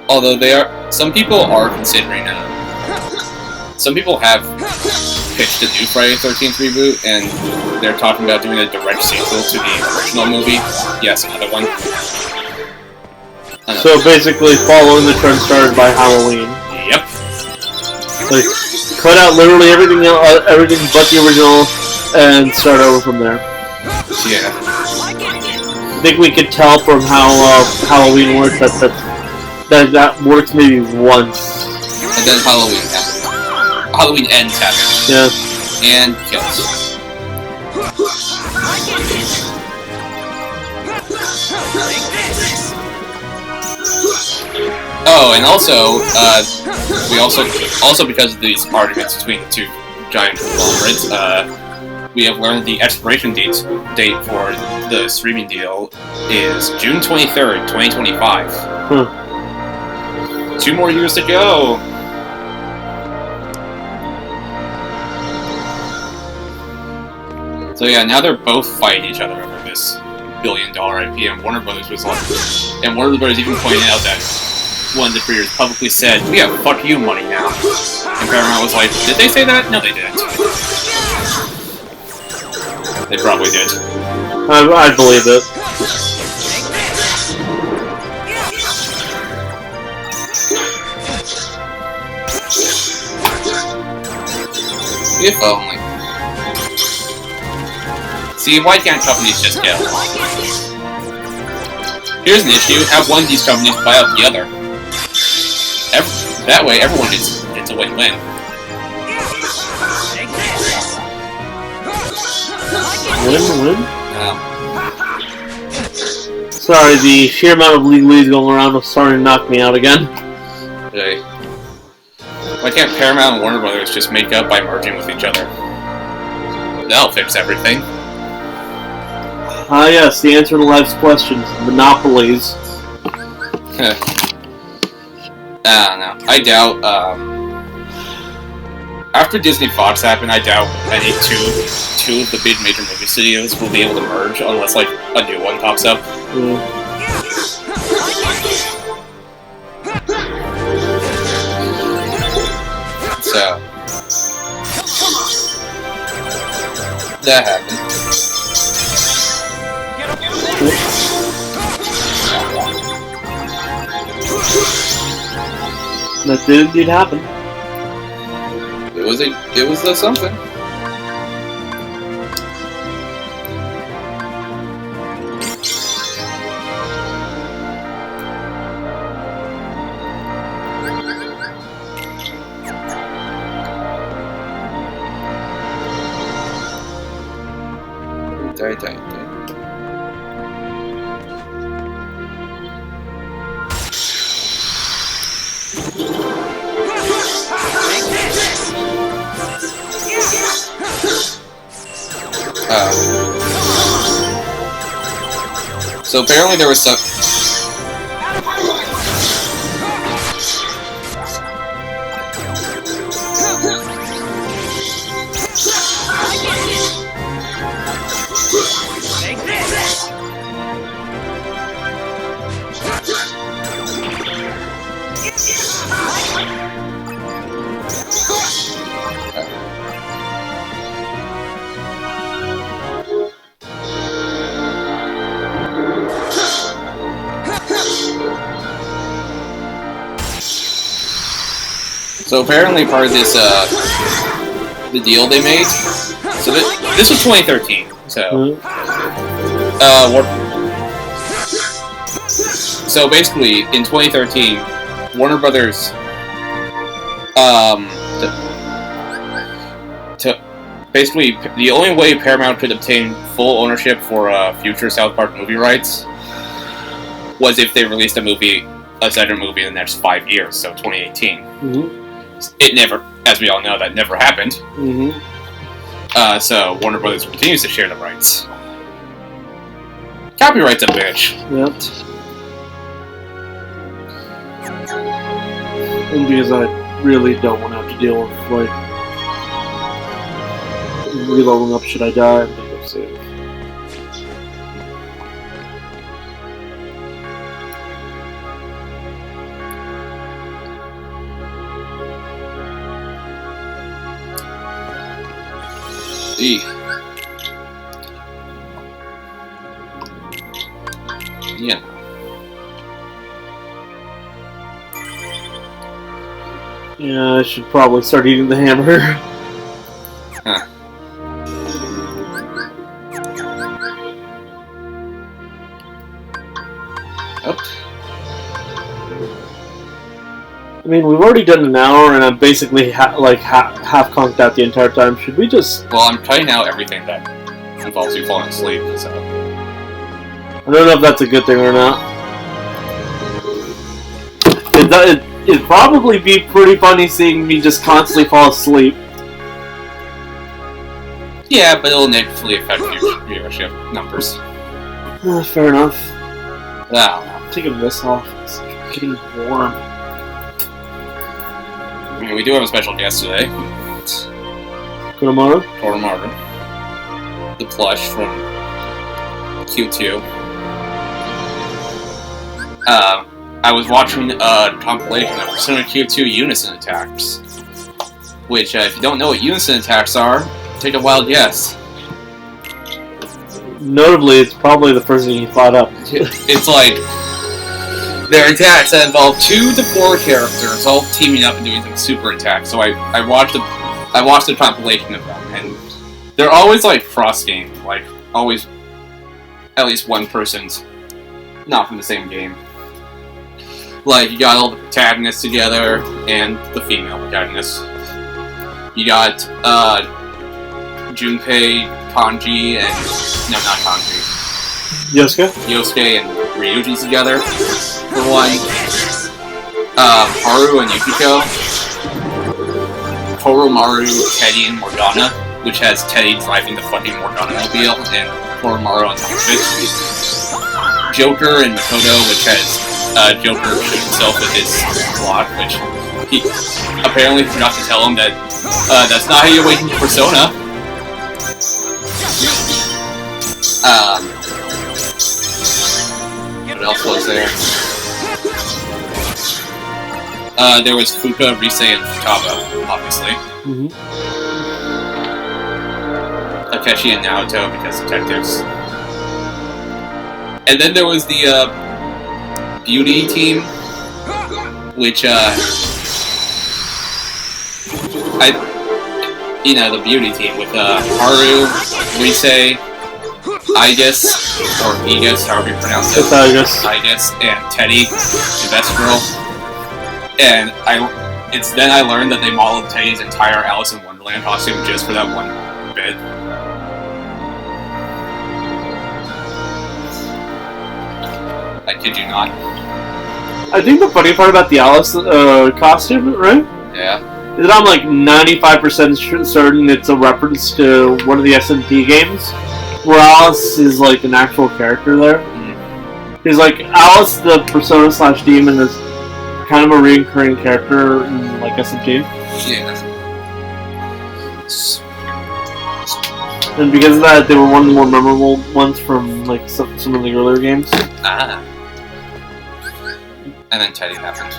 Although some people are considering some people have pitched a new Friday the 13th reboot, and they're talking about doing a direct sequel to the original movie. Yes, another one. So basically following the trend started by Halloween. Yep. Like, cut out literally everything but the original and start over from there. Yeah. I think we could tell from how Halloween works that works maybe once. And then Halloween happens. Halloween ends happens. Yeah. And kills. Oh, and also, because of these arguments between the two giant conglomerates, we have learned the expiration date for the streaming deal is June 23rd, 2025. 2 more years to go! So yeah, now they're both fighting each other over this billion-dollar IP, and Warner Brothers was like... And Warner Brothers even pointed out that one of the creators publicly said, "We have fuck you money now." And Paramount was like, "Did they say that?" No, they didn't. They probably did. I believe it. If only. See, why can't companies just kill? Here's an issue: have one of these companies buy out the other. That way, everyone gets a win-win. Win-win? Sorry, the sheer amount of legalese going around was starting to knock me out again. Okay. Why can't Paramount and Warner Brothers just make up by merging with each other? That'll fix everything. Ah yes, the answer to life's questions. Monopolies. I don't know. I doubt, after Disney Fox happened, I doubt any two of the big major movie studios will be able to merge unless, like, a new one pops up. So, that happened. That did indeed happen. It was something. Die. So apparently there was some... So apparently part of this, the deal they made, so this was 2013, so, so basically, in 2013, Warner Brothers, basically, the only way Paramount could obtain full ownership for future South Park movie rights was if they released a second movie in the next 5 years, so 2018. Mm-hmm. It never, as we all know, that never happened. Mm-hmm. So Warner Brothers continues to share the rights. Copyright's a bitch. Yep. And because I really don't want to have to deal with, like, reloading up should I die, I'm gonna go save. Yeah. Yeah, I should probably start eating the hamburger. Huh. Oh. I mean, we've already done an hour, and I'm basically half conked out the entire time. Should we just... Well, I'm cutting out everything that involves you falling asleep, so... I don't know if that's a good thing or not. It'd probably be pretty funny seeing me just constantly fall asleep. Yeah, but it'll negatively affect your viewership numbers. Fair enough. Wow. I'm taking this off. It's getting warm. I mean, we do have a special guest today. Kuramaru? Kuramaru. The plush from Q2. I was watching a compilation of Persona Q2 unison attacks. Which, if you don't know what unison attacks are, take a wild guess. Notably, it's probably the first thing he thought up. It's like their attacks that involve 2 to 4 characters all teaming up and doing some super attacks. So I watched the compilation of them, and they're always like cross game, like always at least one person's not from the same game. Like you got all the protagonists together and the female protagonists. You got Junpei, Kanji, and no, not Kanji. Yosuke and Ryuji together for one. Haru and Yukiko. Koromaru, Teddy, and Morgana, which has Teddy driving the fucking Morgana mobile, and Koromaru on top of it. Joker and Makoto, which has Joker shoot himself with his block, which he apparently forgot to tell him that that's not how you awaken Persona. What else was there? There was Fuka, Rise, and Futaba, obviously. Mm-hmm. Takeshi and Naoto because detectives. And then there was the beauty team, which the beauty team with Haru, Rise, Aigis, or Aegis, however you pronounce it. Aegis, and Teddy, the best girl. And it's then I learned that they modeled Teddy's entire Alice in Wonderland costume just for that one bit. I kid you not. I think the funny part about the Alice costume, right? Yeah. Is that I'm like 95% certain it's a reference to one of the SMP games, where Alice is like an actual character there. He's like Alice, the Persona / demon, is kind of a recurring character in like SMP. Yeah. And because of that, they were one of the more memorable ones from like some of the earlier games. Ah. And then Teddy happened.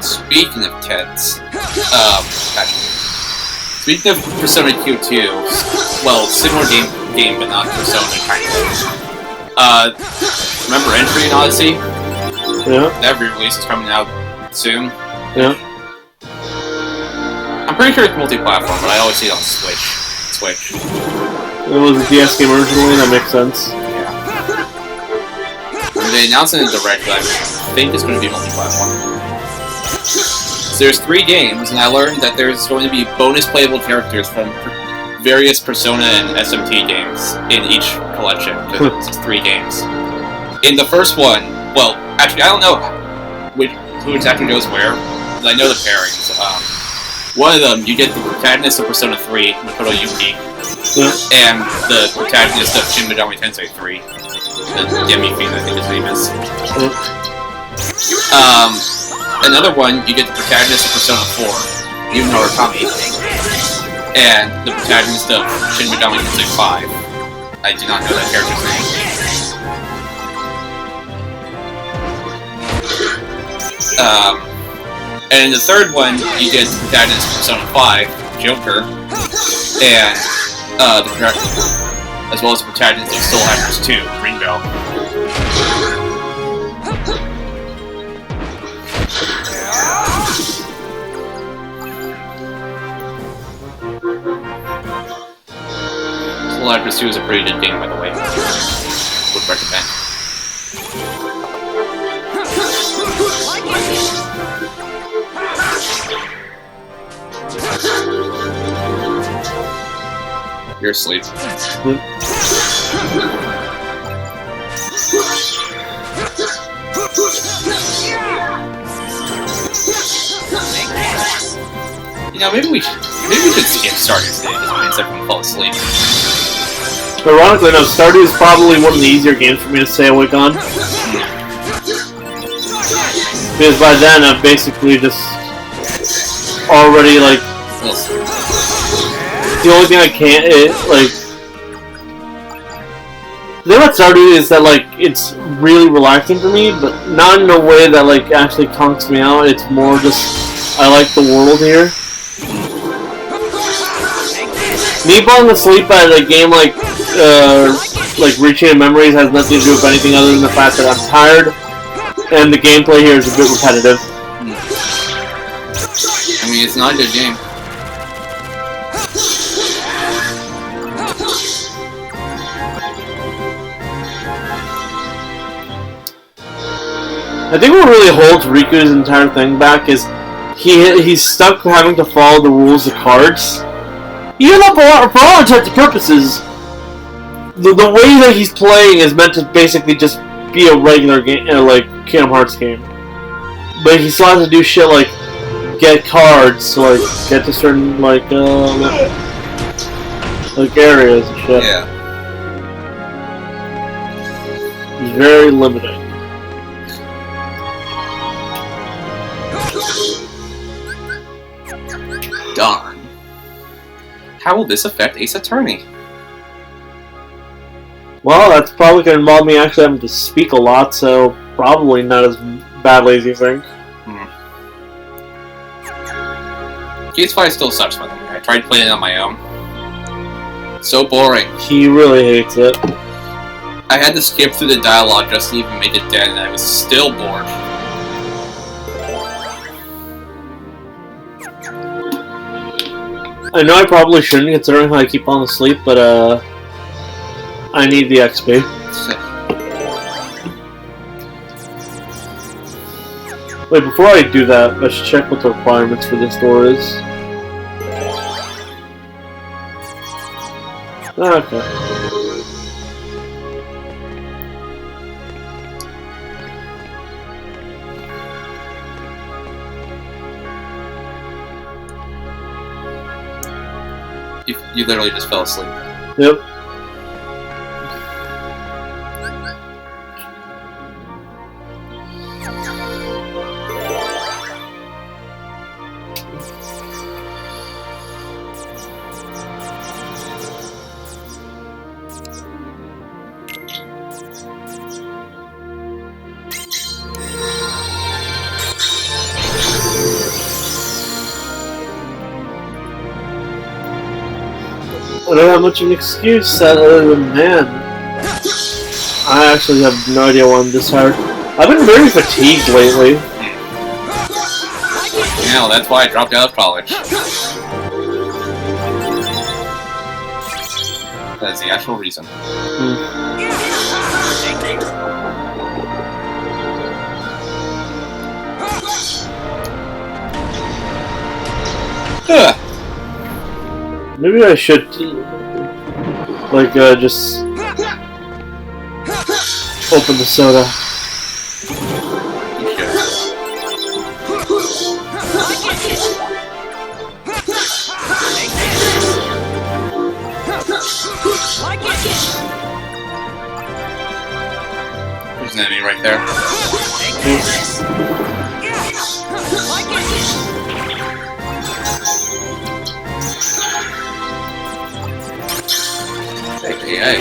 Speaking of Teds, speaking of Persona Q2, well, similar game but not Persona kind of. Remember Entry in Odyssey? Yeah. That re-release is coming out soon. Yeah. I'm pretty sure it's multi-platform, but I always see it on Switch. It was a DS game originally, that makes sense. Yeah. When they announced it in the Direct, I think it's going to be multi-platform. So there's 3 games, and I learned that there's going to be bonus playable characters from various Persona and SMT games in each collection, because it's 3 games. In the first one, well, actually, I don't know who exactly goes where, because I know the pairings. One of them, you get the protagonist of Persona 3, Makoto Yuki, and the protagonist of Shin Megami Tensei 3, the Demi-Fiend, I think his name is. Another one, you get the protagonist of Persona 4, Yu Norakami, and the protagonist of Shin Megami Tensei 5. I do not know that character's name. And in the third one, you get the protagonist of Persona 5, Joker, and as well as the protagonist of Soul Hackers 2, Ringo. Soul Hackers 2 is a pretty good game, by the way. Would recommend. You're asleep. You know, maybe we should skip Stardew today, just means everyone fall asleep. Ironically enough, Stardew is probably one of the easier games for me to stay awake on. Because by then I've basically just already like the only thing I can't the thing about Stardew is that like it's really relaxing for me, but not in a way that like actually conks me out. It's more just I like the world here. Me falling asleep at a game like Reaching Memories has nothing to do with anything other than the fact that I'm tired, and the gameplay here is a bit repetitive. I mean, it's not a good game. I think what really holds Riku's entire thing back is he's stuck having to follow the rules of cards. Even though for all intents and purposes, the way that he's playing is meant to basically just be a regular game, like Kingdom Hearts game. But he still has to do shit like get cards to like get to certain like areas and shit. Yeah. He's very limiting. Darn. How will this affect Ace Attorney? Well, that's probably going to involve me actually having to speak a lot, so probably not as badly as you think. Case 5 still sucks, by the way. I tried playing it on my own. So boring. He really hates it. I had to skip through the dialogue just to even make it dead, and I was still bored. I know I probably shouldn't, considering how I keep falling asleep, but I need the XP. Wait, before I do that, let's check what the requirements for this door is. Okay. You literally just fell asleep. Yep. I don't have much of an excuse other than, man, I actually have no idea why I'm this tired. I've been very fatigued lately. Yeah, well, that's why I dropped out of college. That's the actual reason. Maybe I should, like, just open the soda. There's an enemy right there. Hey.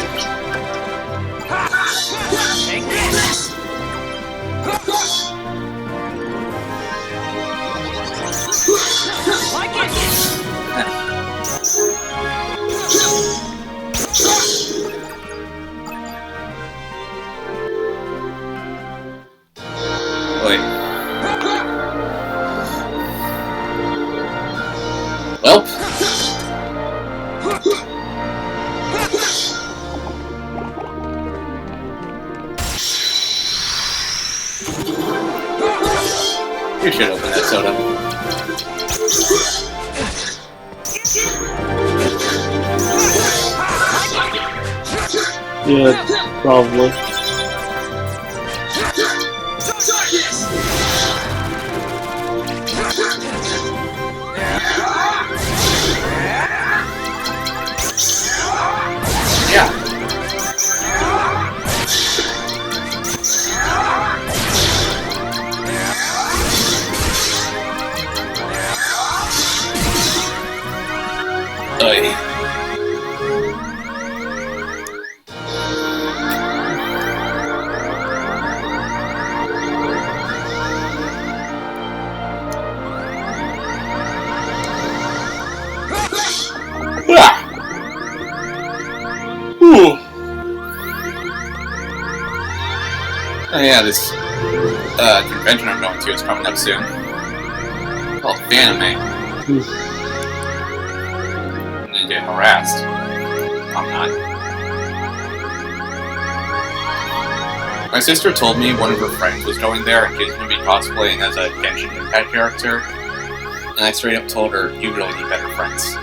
Wait. Well. You should open that soda. Yeah, probably. Yeah. Oh yeah, this convention I'm going to is coming up soon. Called Anime. I'm gonna get harassed. I'm not. My sister told me one of her friends was going there and she's gonna be cosplaying as a Genshin Impact character. And I straight up told her, you really need better friends.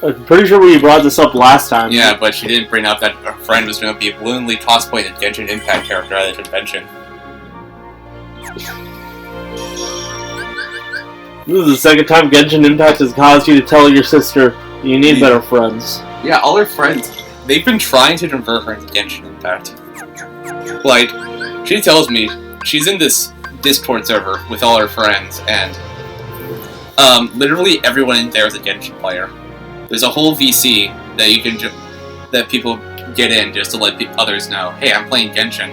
I'm pretty sure we brought this up last time. Yeah, but she didn't bring up that her friend was gonna be willingly cosplaying a Genshin Impact character at the convention. This is the second time Genshin Impact has caused you to tell your sister you need better friends. Yeah, all her friends, they've been trying to convert her into Genshin Impact. Like, she tells me she's in this Discord server with all her friends, and literally everyone in there is a Genshin player. There's a whole VC that you can that people get in just to let others know, hey, I'm playing Genshin.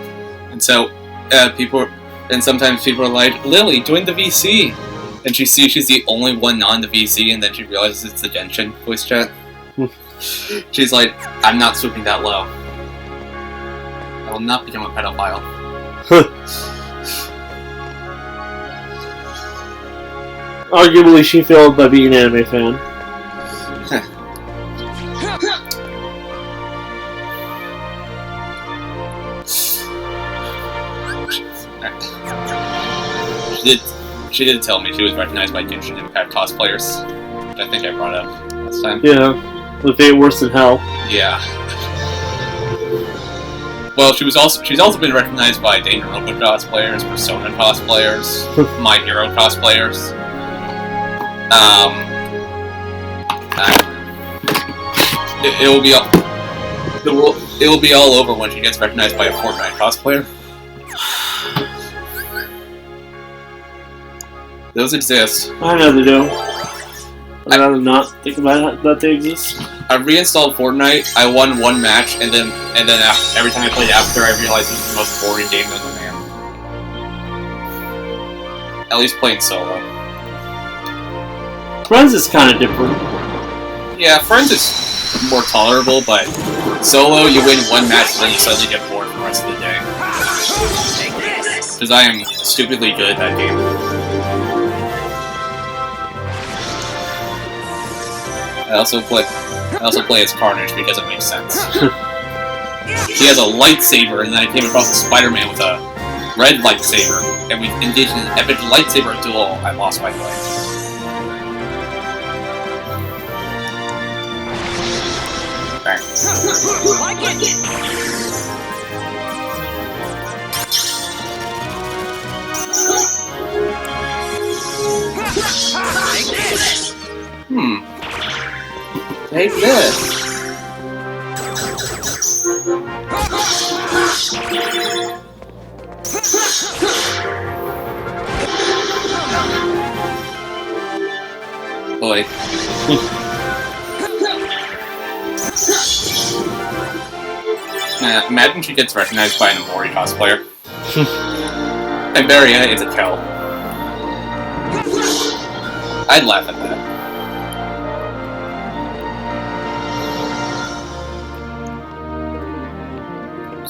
And so sometimes people are like, Lily, join the VC. And she sees she's the only one not in the VC, and then she realizes it's the Genshin voice chat. She's like, I'm not swooping that low. I will not become a pedophile. Arguably, she failed by being an anime fan. She did tell me she was recognized by Genshin Impact cosplayers, which I think I brought up last time. Yeah, the fate worse than hell. Yeah. Well, she's also been recognized by Danganronpa cosplayers, Persona cosplayers, My Hero cosplayers. It will be all over when she gets recognized by a Fortnite cosplayer. Those exist. I know they do. I'd rather not think about it, that they exist. I reinstalled Fortnite. I won one match, and then every time I played after, I realized it was the most boring game known to man. At least playing solo. Friends is kind of different. Yeah, Friends is more tolerable, but solo, you win one match, and then you suddenly get bored for the rest of the day. Because I am stupidly good at that game. I also play as Carnage because it makes sense. He has a lightsaber, and then I came across a Spider-Man with a red lightsaber, and we engaged in an epic lightsaber duel. I lost my life. Bang. Take this. Boy. Imagine she gets recognized by an Amori cosplayer. And Mariana is a Kel. I'd laugh at that.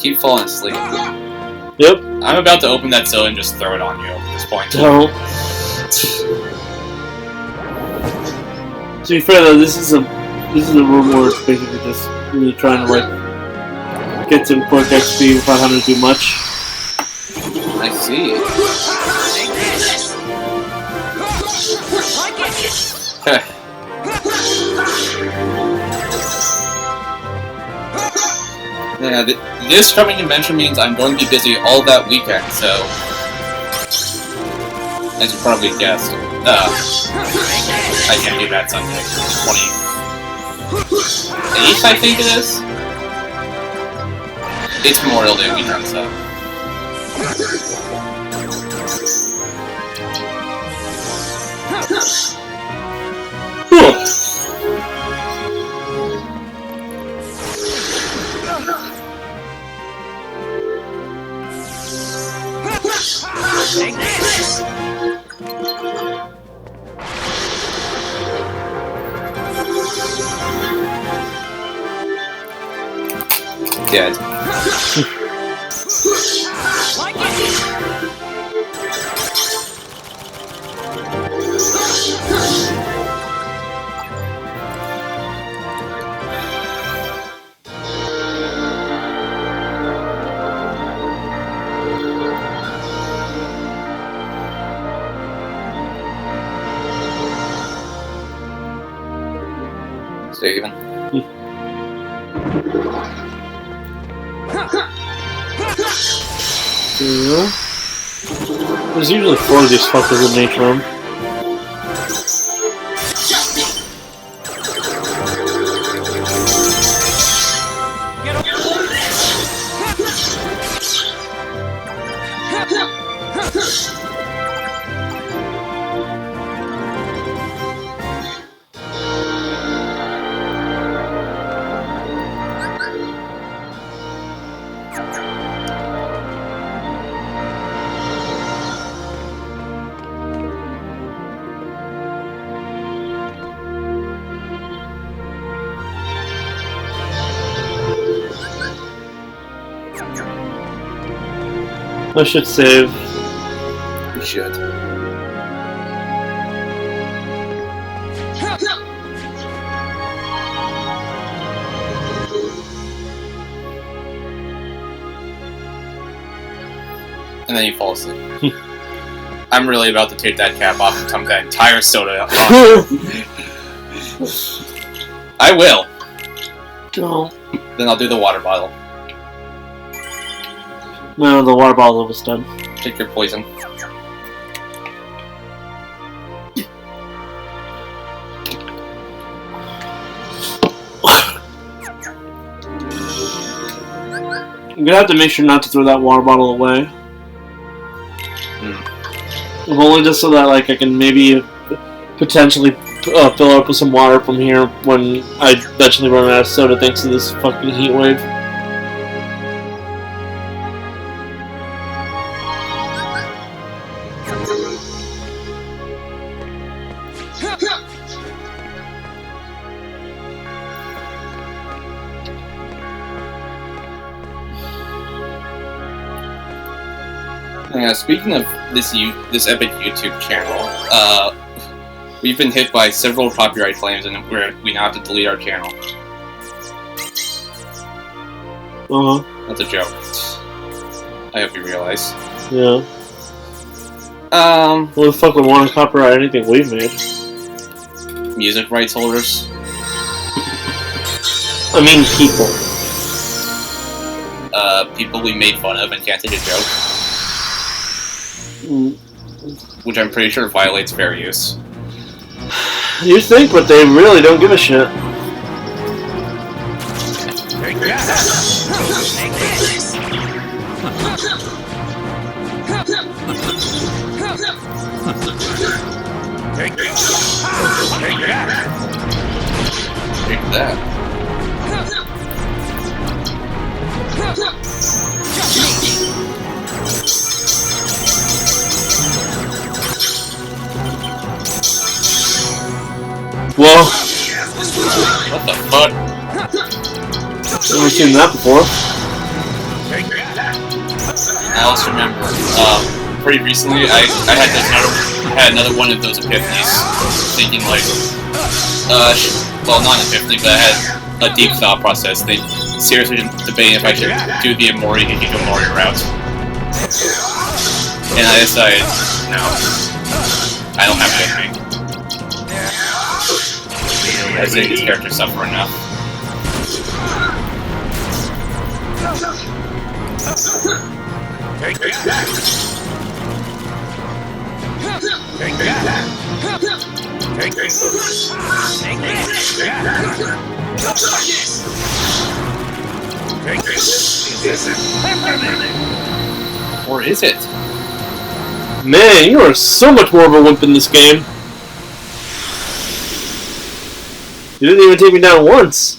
Keep falling asleep. Yep. I'm about to open that soda and just throw it on you at this point. No. To be fair though, this is a room where it's basically just really trying to like get some quick XP without having to do much. I see. Okay. Yeah, this coming convention means I'm going to be busy all that weekend, so as you probably guessed, I can't do that Sunday. 28th, I think it is? It's Memorial Day weekend, so. Cool. Take this! dead. Like it. Saving. Yeah. There's usually 4 of these fuckers in each room. I should save. You should. And then you fall asleep. I'm really about to take that cap off and dump that entire soda off. I will. Don't. Then I'll do the water bottle. No, the water bottle was done. Take your poison. I'm gonna have to make sure not to throw that water bottle away. If only just so that like I can maybe potentially fill up with some water from here when I eventually run out of soda thanks to this fucking heat wave. Yeah, speaking of this epic YouTube channel, we've been hit by several copyright claims, and we now have to delete our channel. That's a joke. I hope you realize. Yeah. Who the fuck would want to copyright anything we've made? Music rights holders. I mean people. People we made fun of and can't take a joke. Which I'm pretty sure violates fair use. You think, but they really don't give a shit. Take this. Take this. Take this. Take that. Take that. Whoa. What the fuck? Never seen that before. I also remember, pretty recently, I had another one of those epiphanies, thinking like, well, not an epiphany, but I had a deep thought process, seriously debating if I should do the Amori Hikikomori route. And I decided, no, I don't have it in me. I think these characters suffer enough. Take that. Take that. Take this. Take this. Or is it? Man, you are so much more of a wimp in this game. You didn't even take me down once.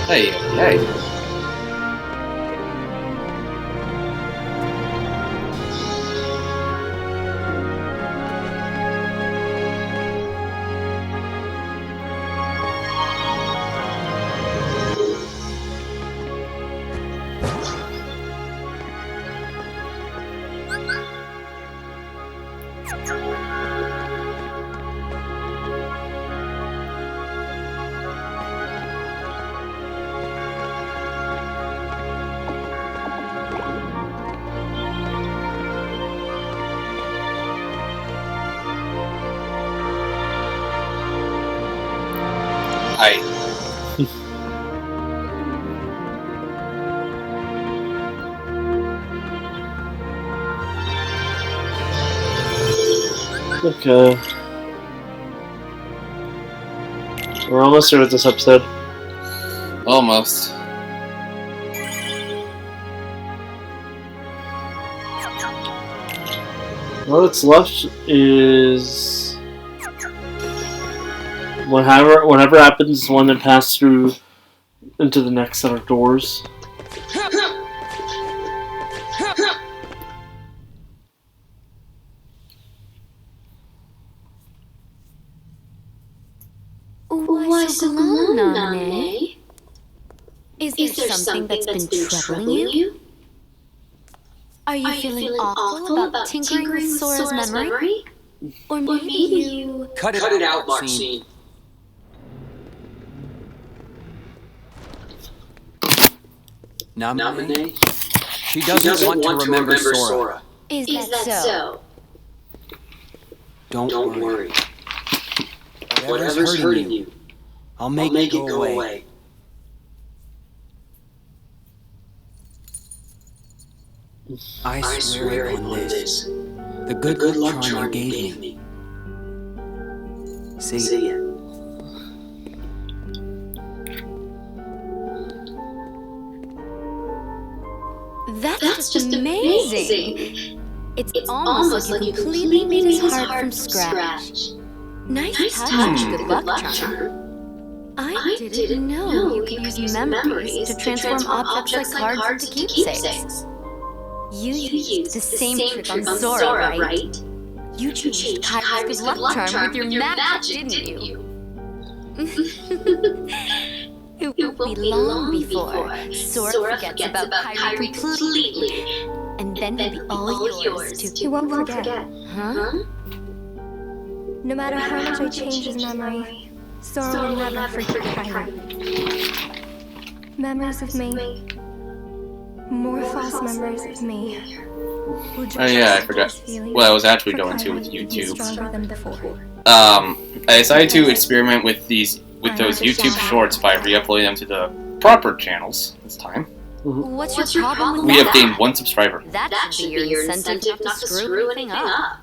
Hey, hey. Hi. Okay. We're almost through with this episode. Almost. All that's left is whatever happens when they pass through into the next set of doors. Why so long, Nane? Is there something that's been troubling you? Are you feeling awful about tinkering with Sora's memory? Or maybe you... Cut it out, Maxine. Namine? She doesn't want to remember Sora. Is that so? Don't worry. Whatever's hurting you, I'll make it go away. I swear on this. The good luck charm you gave me. See ya. That's just amazing. It's almost like you completely made his heart from scratch. Nice touch, good luck charm. I didn't know you could use memories to transform objects like cards into keepsakes. You used the same trick on Sora, right? You changed Kai's good luck charm with your magic, didn't you? It will be long before Sora forgets about Kairi completely. And then he'll be all yours too. He won't forget. Huh? No matter how much I change his memory, Sora will never forget Kairi. Memories of me. More false memories of me. Oh yeah, I forgot what I was actually going to with YouTube. I decided to experiment with those YouTube shorts by re-uploading them to the proper channels this time. What's your problem with We that? have gained 1 subscriber. That should be your incentive not to screw anything up.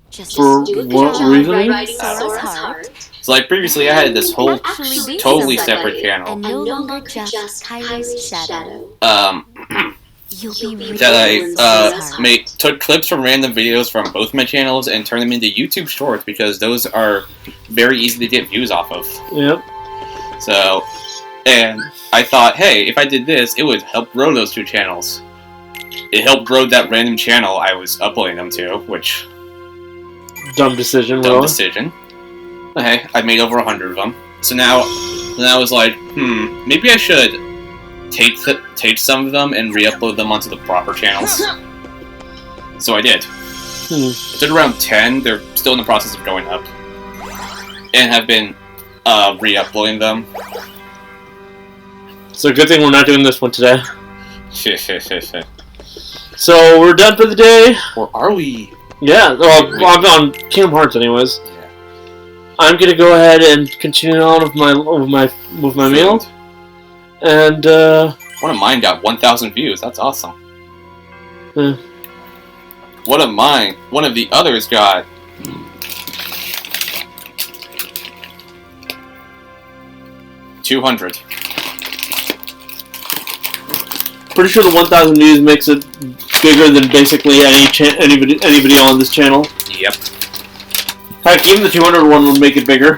Just For do a good what job reason? writing Sora's heart. So like previously I had this whole Actually be totally somebody separate channel And no longer just Kairi's shadow. You'll be that reading Sora's heart. took clips from random videos from both my channels and turned them into YouTube shorts because those are very easy to get views off of. Yep. So, and I thought, hey, if I did this, it would help grow those 2 channels. It helped grow that random channel I was uploading them to, which... Dumb decision, Dumb Will. decision. Okay, I made over 100 of them. So now I was like, maybe I should take some of them and re-upload them onto the proper channels. So I did. I did around 10. They're still in the process of going up. And have been re-uploading them. So good thing we're not doing this one today. So we're done for the day. Or are we? Yeah, well, I'm on Kingdom Hearts anyways. Yeah. I'm gonna go ahead and continue on with my meal. And One of mine got 1,000 views. That's awesome. Yeah. One of the others got 200. Pretty sure the 1,000 views makes it bigger than basically anybody on this channel. Yep. Heck, even the 200 one would make it bigger.